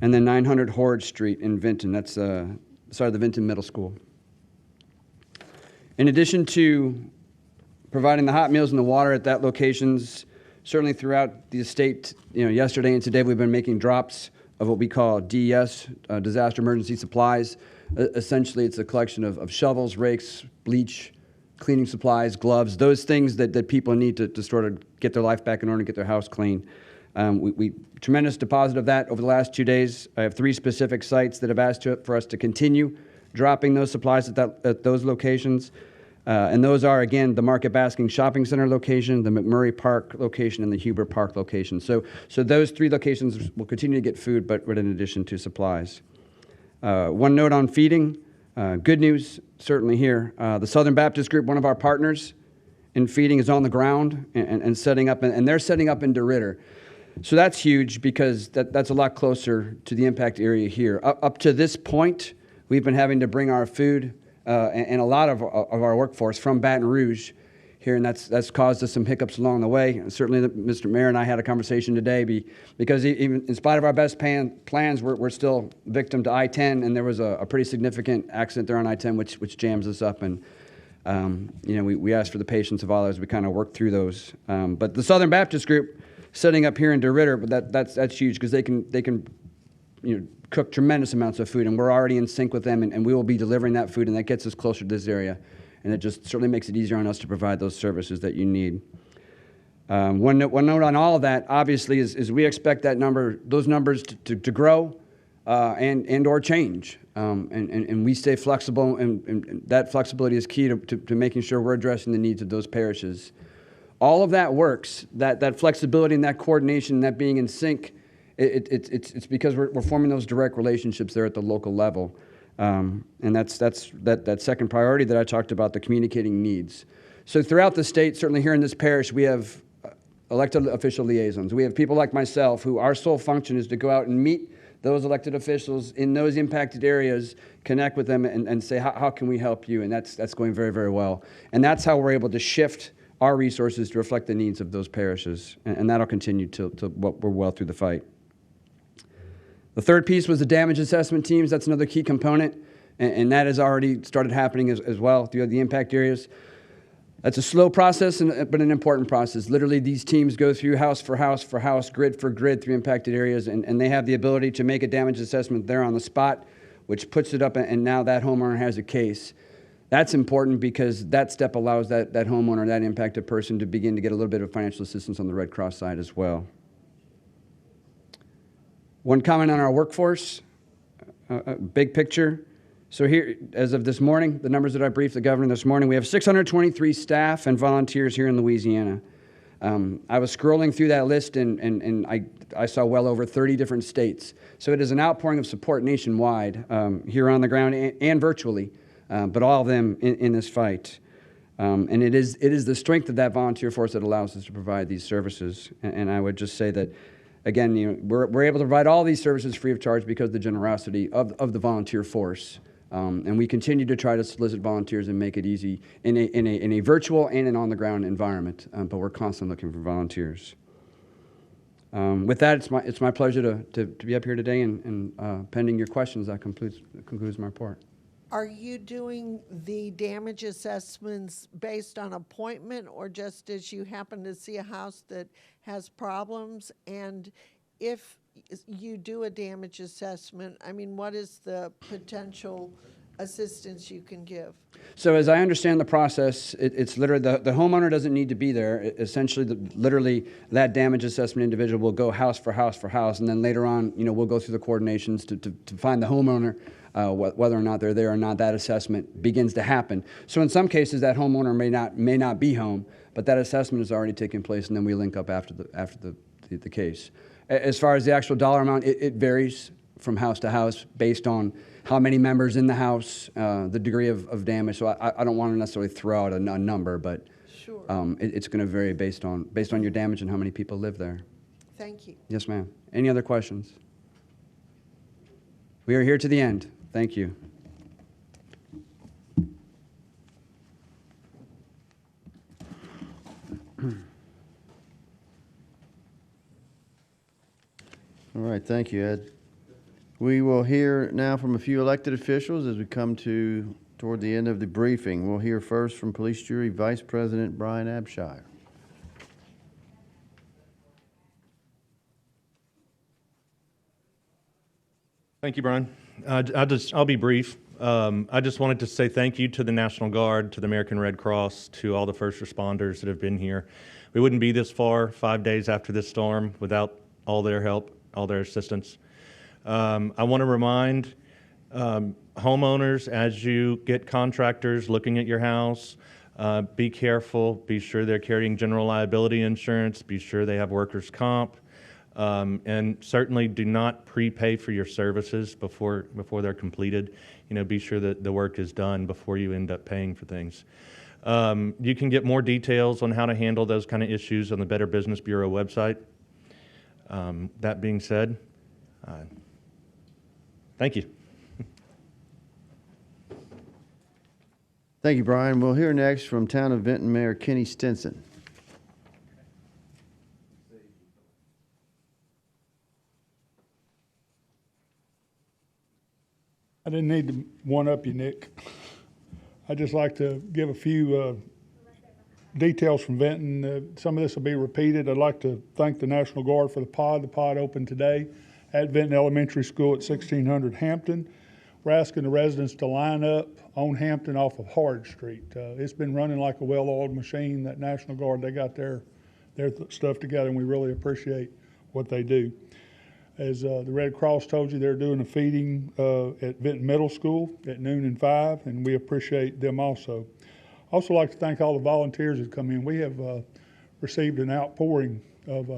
And then 900 Horde Street in Vinton. That's the Vinton Middle School. In addition to providing the hot meals and the water at that locations, certainly throughout the estate, yesterday and today we've been making drops of what we call DES, disaster emergency supplies. Essentially, it's a collection of shovels, rakes, bleach, cleaning supplies, gloves, those things that people need to sort of get their life back in order and get their house clean. We tremendous deposit of that over the last 2 days. I have 3 specific sites that have asked for us to continue dropping those supplies at those locations. And those are, again, the Market Basking Shopping Center location, the McMurray Park location, and the Huber Park location. So those 3 locations will continue to get food, but in addition to supplies. One note on feeding, good news certainly here. The Southern Baptist Group, one of our partners in feeding, is on the ground and setting up, and they're setting up in DeRidder. So that's huge because that's a lot closer to the impact area here. Up to this point, we've been having to bring our food and a lot of our workforce from Baton Rouge here, and that's caused us some hiccups along the way. And certainly, Mr. Mayor and I had a conversation today because even in spite of our best plans, we're still victim to I-10, and there was a pretty significant accident there on I-10 which jams us up. And We ask for the patience of all as we kind of work through those. But the Southern Baptist group setting up here in DeRidder, but that's huge because they can cook tremendous amounts of food, and we're already in sync with them, and we will be delivering that food, and that gets us closer to this area, and it just certainly makes it easier on us to provide those services that you need. One note on all of that, obviously, is we expect those numbers to grow and or change, and we stay flexible, and that flexibility is key to making sure we're addressing the needs of those parishes. All of that works, that flexibility and that coordination, and that being in sync. It's because we're forming those direct relationships there at the local level, and that's that second priority that I talked about, the communicating needs. So throughout the state, certainly here in this parish, we have elected official liaisons. We have people like myself who our sole function is to go out and meet those elected officials in those impacted areas, connect with them, and say, how can we help you? And that's going very, very well. And that's how we're able to shift our resources to reflect the needs of those parishes, and that'll continue till we're well through the fight. The third piece was the damage assessment teams. That's another key component, and that has already started happening as well through the impact areas. That's a slow process, but an important process. Literally, these teams go through house for house for house, grid for grid through impacted areas, and they have the ability to make a damage assessment there on the spot, which puts it up, and now that homeowner has a case. That's important because that step allows that homeowner, that impacted person, to begin to get a little bit of financial assistance on the Red Cross side as well. One comment on our workforce, big picture. So here, as of this morning, the numbers that I briefed the governor this morning, we have 623 staff and volunteers here in Louisiana. I was scrolling through that list, and I saw well over 30 different states. So it is an outpouring of support nationwide, here on the ground and virtually, but all of them in this fight. And it is the strength of that volunteer force that allows us to provide these services. And I would just say that, again, we're able to provide all these services free of charge because of the generosity of the volunteer force. And we continue to try to solicit volunteers and make it easy in a virtual and an on-the-ground environment, but we're constantly looking for volunteers. With that, it's my pleasure to be up here today, and pending your questions, that concludes my report. Are you doing the damage assessments based on appointment, or just as you happen to see a house that has problems? And if you do a damage assessment, I mean, what is the potential assistance you can give? So as I understand the process, it's literally the homeowner doesn't need to be there. Essentially, literally, that damage assessment individual will go house for house for house, and then later on, we'll go through the coordinations to find the homeowner. Whether or not they're there or not, that assessment begins to happen. So in some cases, that homeowner may not be home, but that assessment has already taken place, and then we link up after the case. As far as the actual dollar amount, it varies from house to house based on how many members in the house, the degree of damage. So I don't want to necessarily throw out a number, but Sure. It's going to vary based on your damage and how many people live there. Thank you. Yes, ma'am. Any other questions? We are here to the end. Thank you. All right, thank you, Ed. We will hear now from a few elected officials as we come toward the end of the briefing. We'll hear first from Police Jury Vice President Brian Abshire. Thank you, Brian. I'll be brief. I just wanted to say thank you to the National Guard, to the American Red Cross, to all the first responders that have been here. We wouldn't be this far 5 days after this storm without all their help, all their assistance. I want to remind homeowners, as you get contractors looking at your house, be careful. Be sure they're carrying general liability insurance. Be sure they have workers' comp. And certainly do not prepay for your services before they're completed. Be sure that the work is done before you end up paying for things. You can get more details on how to handle those kind of issues on the Better Business Bureau website. That being said, thank you. Thank you, Brian. We'll hear next from Town of Benton Mayor Kenny Stinson. I didn't need to one-up you, Nick. I'd just like to give a few details from Vinton. Some of this will be repeated. I'd like to thank the National Guard for the pod. The pod opened today at Vinton Elementary School at 1600 Hampton. We're asking the residents to line up on Hampton off of Hard Street. It's been running like a well-oiled machine. That National Guard, they got their stuff together, and we really appreciate what they do. As the Red Cross told you, they're doing a feeding at Vinton Middle School at noon and 5, and we appreciate them also. Also like to thank all the volunteers that come in. We have received an outpouring of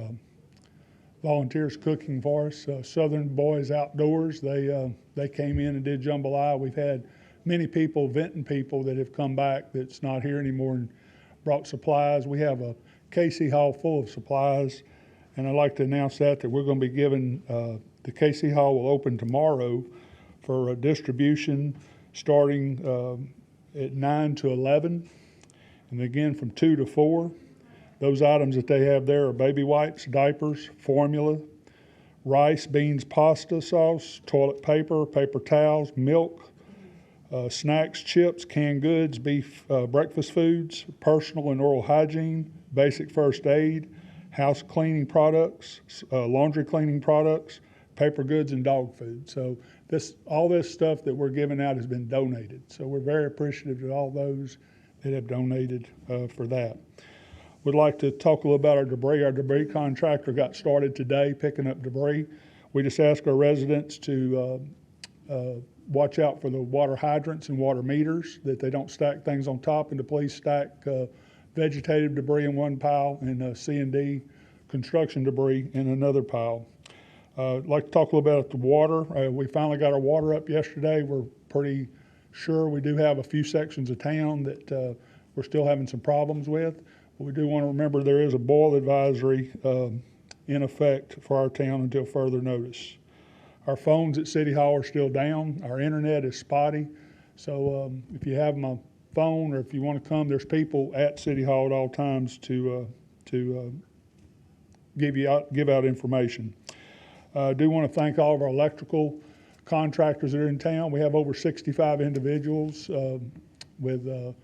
volunteers cooking for us. Southern Boys Outdoors, they came in and did jambalaya. We've had many people, Vinton people, that have come back that's not here anymore and brought supplies. We have a Casey Hall full of supplies, and I'd like to announce that we're going to be giving, the Casey Hall will open tomorrow for distribution starting at 9 to 11, and again from 2 to 4. Those items that they have there are baby wipes, diapers, formula, rice, beans, pasta sauce, toilet paper, paper towels, milk, snacks, chips, canned goods, beef, breakfast foods, personal and oral hygiene, basic first aid, house cleaning products, laundry cleaning products, paper goods, and dog food. So all this stuff that we're giving out has been donated. So we're very appreciative of all those that have donated for that. We'd like to talk a little about our debris. Our debris contractor got started today picking up debris. We just ask our residents to watch out for the water hydrants and water meters, that they don't stack things on top, and to please stack vegetative debris in one pile and C&D construction debris in another pile. I'd like to talk a little bit about the water. We finally got our water up yesterday. We're pretty sure we do have a few sections of town that we're still having some problems with. But we do want to remember there is a boil advisory in effect for our town until further notice. Our phones at City Hall are still down. Our internet is spotty. So if you have my phone or if you want to come, there's people at City Hall at all times to give out information. I do want to thank all of our electrical contractors that are in town. We have over 65 individuals with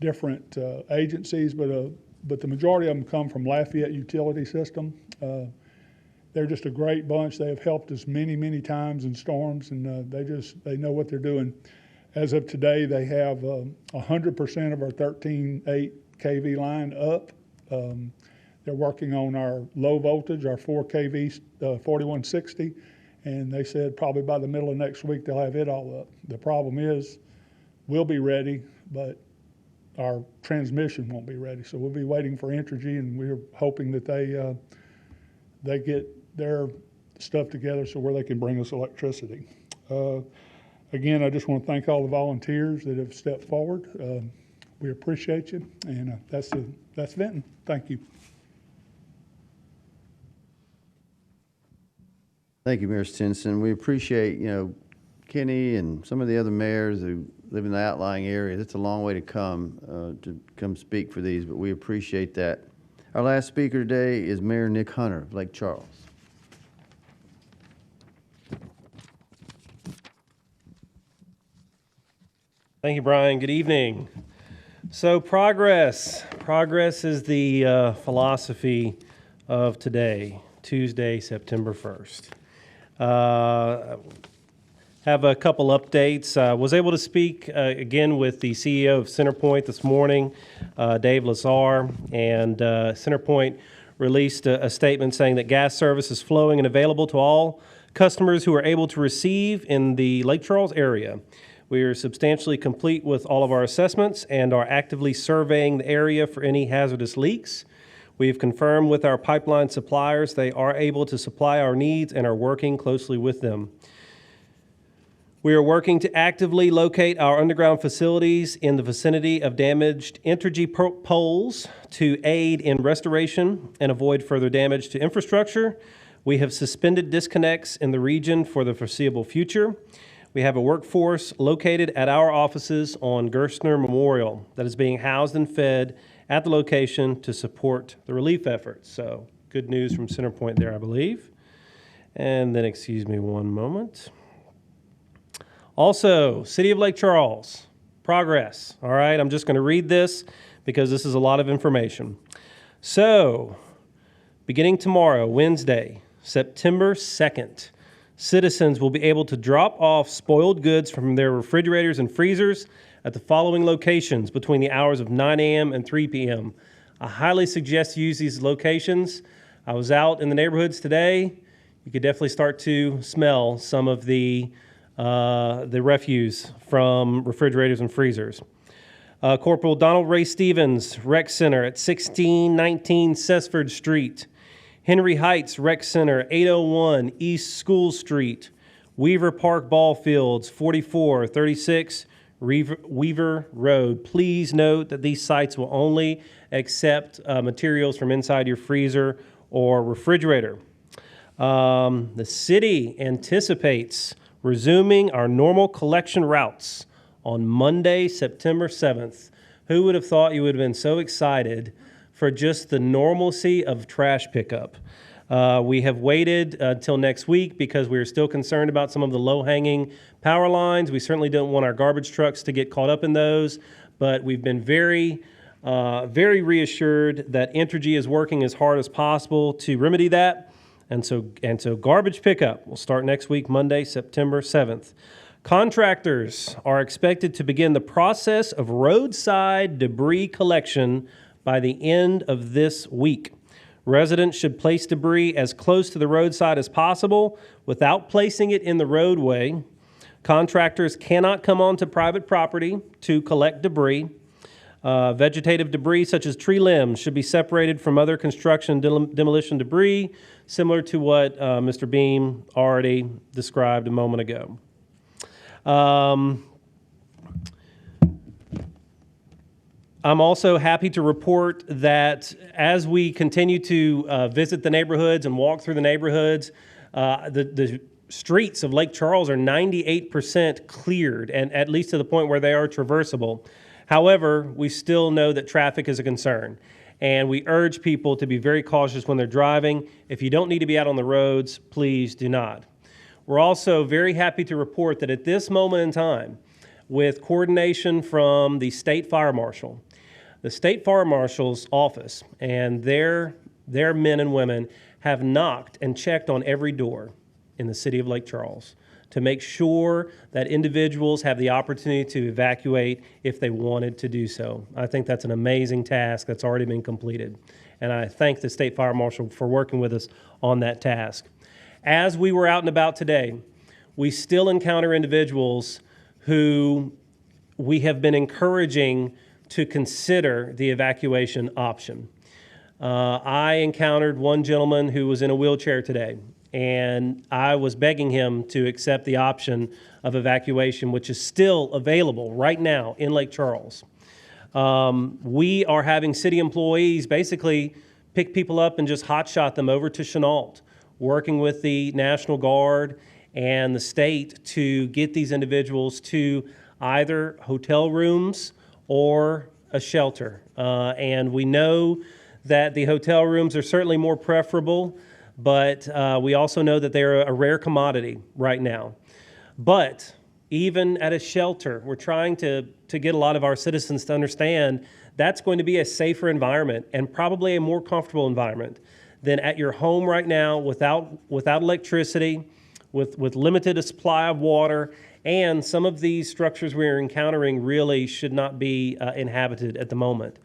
different agencies, but the majority of them come from Lafayette Utility System. They're just a great bunch. They have helped us many, many times in storms, and they know what they're doing. As of today, they have 100% of our 13.8 kV line up. They're working on our low voltage, our 4 kV 4160, and they said probably by the middle of next week they'll have it all up. The problem is we'll be ready, but our transmission won't be ready. So we'll be waiting for Entergy, and we're hoping that they get their stuff together so where they can bring us electricity. Again, I just want to thank all the volunteers that have stepped forward. We appreciate you, and that's Vinton. Thank you. Thank you, Mayor Stinson. We appreciate, Kenny and some of the other mayors who live in the outlying areas. It's a long way to come speak for these, but we appreciate that. Our last speaker today is Mayor Nick Hunter of Lake Charles. Thank you, Brian. Good evening. So progress is the philosophy of today, Tuesday, September 1st. Have a couple updates. Was able to speak again with the CEO of Centerpoint this morning, Dave Lazar, and Centerpoint released a statement saying that gas service is flowing and available to all customers who are able to receive in the Lake Charles area. We are substantially complete with all of our assessments and are actively surveying the area for any hazardous leaks. We have confirmed with our pipeline suppliers they are able to supply our needs and are working closely with them. We are working to actively locate our underground facilities in the vicinity of damaged Entergy poles to aid in restoration and avoid further damage to infrastructure. We have suspended disconnects in the region for the foreseeable future. We have a workforce located at our offices on Gerstner Memorial that is being housed and fed at the location to support the relief efforts. So good news from Centerpoint there, I believe. And then, excuse me one moment. Also, City of Lake Charles, Progress, all right? I'm just going to read this because this is a lot of information. So, beginning tomorrow, Wednesday, September 2nd, citizens will be able to drop off spoiled goods from their refrigerators and freezers at the following locations between the hours of 9 a.m. and 3 p.m. I highly suggest you use these locations. I was out in the neighborhoods today. You could definitely start to smell some of the refuse from refrigerators and freezers. Corporal Donald Ray Stevens, Rec Center at 1619 Cessford Street. Henry Heights Rec Center, 801 East School Street. Weaver Park Ball Fields, 4436 Weaver Road. Please note that these sites will only accept materials from inside your freezer or refrigerator. The city anticipates resuming our normal collection routes on Monday, September 7th. Who would have thought you would have been so excited for just the normalcy of trash pickup? We have waited until next week because we are still concerned about some of the low-hanging power lines. We certainly don't want our garbage trucks to get caught up in those, but we've been very reassured that Entergy is working as hard as possible to remedy that. And so garbage pickup will start next week, Monday, September 7th. Contractors are expected to begin the process of roadside debris collection by the end of this week. Residents should place debris as close to the roadside as possible without placing it in the roadway. Contractors cannot come onto private property to collect debris. Vegetative debris such as tree limbs should be separated from other construction demolition debris, similar to what Mr. Beam already described a moment ago. I'm also happy to report that as we continue to visit the neighborhoods and walk through the neighborhoods, the streets of Lake Charles are 98% cleared, and at least to the point where they are traversable. However, we still know that traffic is a concern, and we urge people to be very cautious when they're driving. If you don't need to be out on the roads, please do not. We're also very happy to report that at this moment in time, with coordination from the State Fire Marshal, the State Fire Marshal's office and their men and women have knocked and checked on every door in the city of Lake Charles to make sure that individuals have the opportunity to evacuate if they wanted to do so. I think that's an amazing task that's already been completed, and I thank the State Fire Marshal for working with us on that task. As we were out and about today, we still encounter individuals who we have been encouraging to consider the evacuation option. I encountered one gentleman who was in a wheelchair today, and I was begging him to accept the option of evacuation, which is still available right now in Lake Charles. We are having city employees basically pick people up and just hotshot them over to Chenault, working with the National Guard and the state to get these individuals to either hotel rooms or a shelter. And we know that the hotel rooms are certainly more preferable, but we also know that they're a rare commodity right now. But even at a shelter, we're trying to get a lot of our citizens to understand that's going to be a safer environment and probably a more comfortable environment than at your home right now without electricity, with limited supply of water, and some of these structures we're encountering really should not be inhabited at the moment.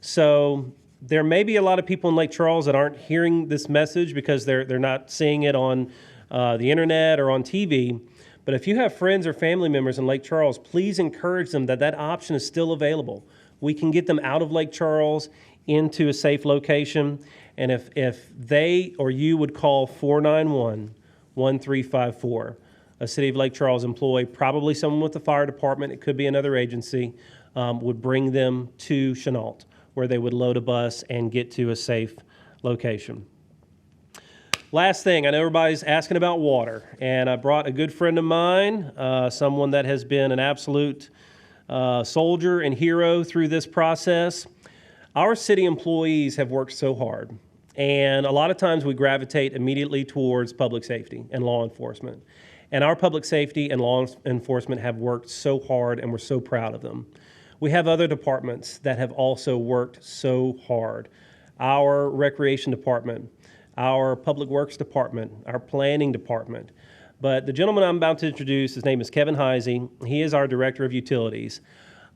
So there may be a lot of people in Lake Charles that aren't hearing this message because they're not seeing it on the internet or on TV. But if you have friends or family members in Lake Charles, please encourage them that option is still available. We can get them out of Lake Charles into a safe location. And if they or you would call 491-1354, a City of Lake Charles employee, probably someone with the fire department, it could be another agency, would bring them to Chenault, where they would load a bus and get to a safe location. Last thing, I know everybody's asking about water, and I brought a good friend of mine, someone that has been an absolute soldier and hero through this process. Our city employees have worked so hard, and a lot of times we gravitate immediately towards public safety and law enforcement. And our public safety and law enforcement have worked so hard, and we're so proud of them. We have other departments that have also worked so hard. Our recreation department, our public works department, our planning department. But the gentleman I'm about to introduce, his name is Kevin Heise. He is our director of utilities.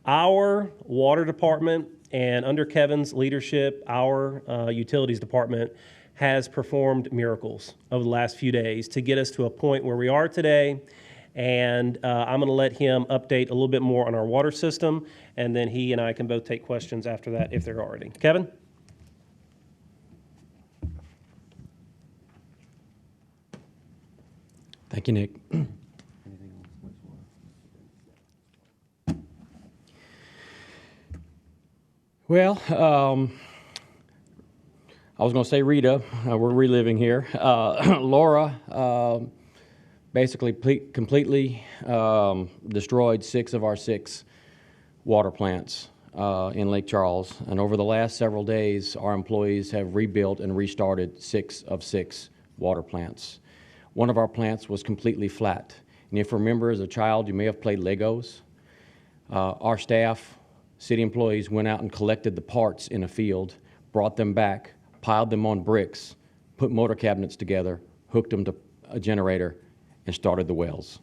Our water department, and under Kevin's leadership, our utilities department has performed miracles over the last few days to get us to a point where we are today. And I'm going to let him update a little bit more on our water system, and then he and I can both take questions after that if there are any. Kevin? Thank you, Nick. Well, I was going to say Rita. We're reliving here. Laura basically completely destroyed 6 of our 6 water plants in Lake Charles. And over the last several days, our employees have rebuilt and restarted 6 of 6 water plants. One of our plants was completely flat. And if you remember as a child, you may have played Legos. Our staff, city employees, went out and collected the parts in a field, brought them back, piled them on bricks, put motor cabinets together, hooked them to a generator, and started the wells.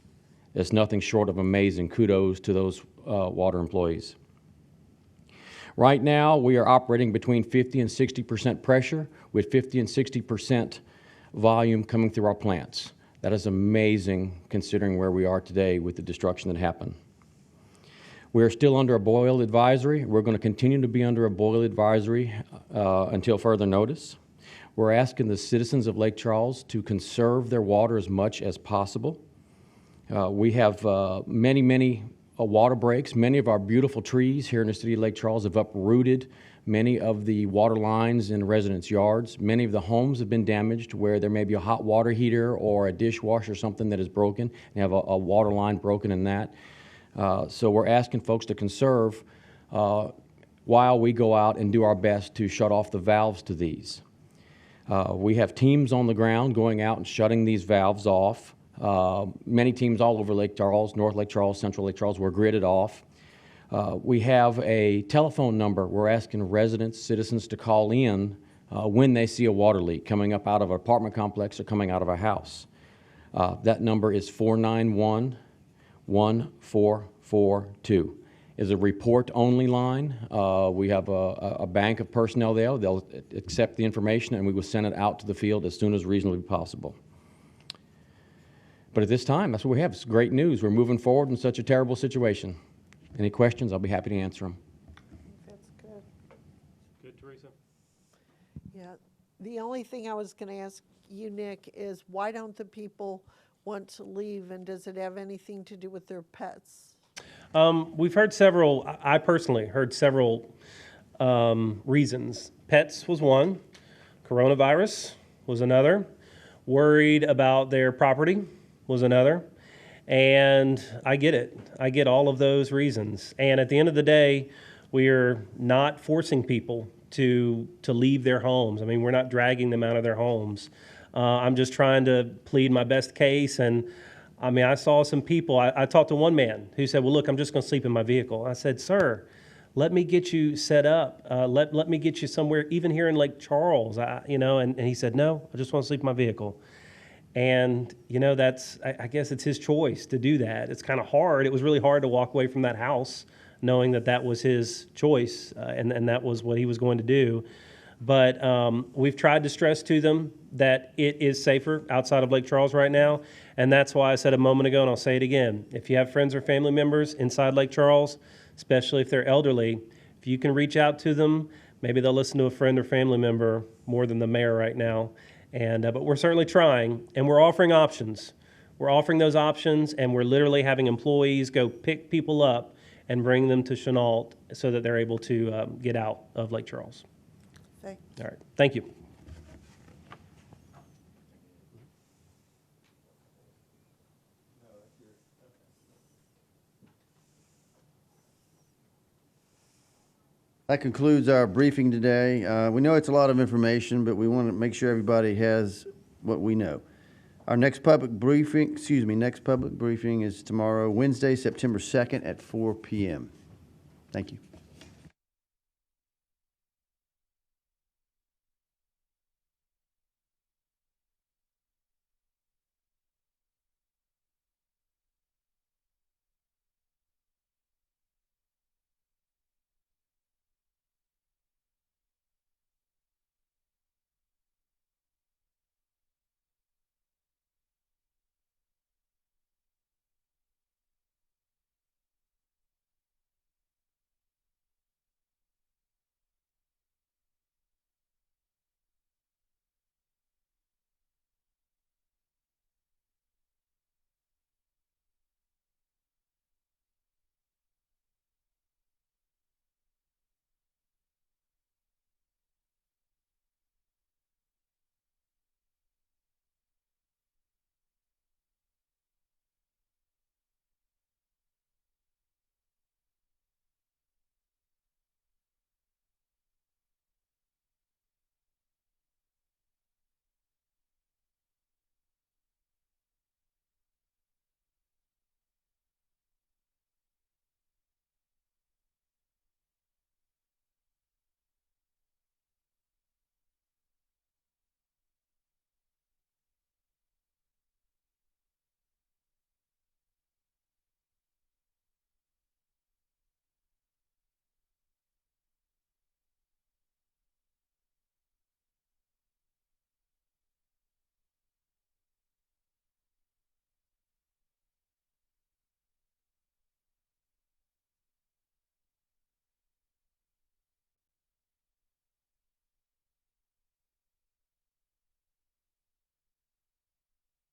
It's nothing short of amazing. Kudos to those water employees. Right now, we are operating between 50 and 60% pressure with 50 and 60% volume coming through our plants. That is amazing considering where we are today with the destruction that happened. We are still under a boil advisory. We're going to continue to be under a boil advisory until further notice. We're asking the citizens of Lake Charles to conserve their water as much as possible. We have many water breaks. Many of our beautiful trees here in the city of Lake Charles have uprooted many of the water lines in residents' yards. Many of the homes have been damaged where there may be a hot water heater or a dishwasher or something that is broken, and have a water line broken in that. So we're asking folks to conserve while we go out and do our best to shut off the valves to these. We have teams on the ground going out and shutting these valves off. Many teams all over Lake Charles, North Lake Charles, Central Lake Charles, were gridded off. We have a telephone number we're asking residents, citizens to call in when they see a water leak coming up out of an apartment complex or coming out of a house. That number is 491-1442. Is a report-only line. We have a bank of personnel there. They'll accept the information, and we will send it out to the field as soon as reasonably possible. But at this time, that's what we have. It's great news. We're moving forward in such a terrible situation. Any questions? I'll be happy to answer them. That's good. Good, Teresa. Yeah. The only thing I was going to ask you, Nick, is why don't the people want to leave, and does it have anything to do with their pets? We've heard several, I personally heard several reasons. Pets was one, coronavirus was another, worried about their property was another, and I get it. I get all of those reasons. And at the end of the day, we are not forcing people to leave their homes. I mean, we're not dragging them out of their homes. I'm just trying to plead my best case. And I mean, I saw some people, I talked to one man who said, well, look, I'm just going to sleep in my vehicle. I said, sir, let me get you set up. Let me get you somewhere, even here in Lake Charles, and he said, no, I just want to sleep in my vehicle. And, that's, I guess it's his choice to do that. It's kind of hard. It was really hard to walk away from that house knowing that that was his choice and that was what he was going to do. But we've tried to stress to them that it is safer outside of Lake Charles right now. And that's why I said a moment ago, and I'll say it again, if you have friends or family members inside Lake Charles, especially if they're elderly, if you can reach out to them, maybe they'll listen to a friend or family member more than the mayor right now. And but we're certainly trying, and we're offering options. We're offering those options, and we're literally having employees go pick people up and bring them to Chenault so that they're able to get out of Lake Charles. Thanks. All right, thank you. That concludes our briefing today. We know it's a lot of information, but we want to make sure everybody has what we know. Our next public briefing, next public briefing is tomorrow, Wednesday, September 2nd at 4 p.m. Thank you.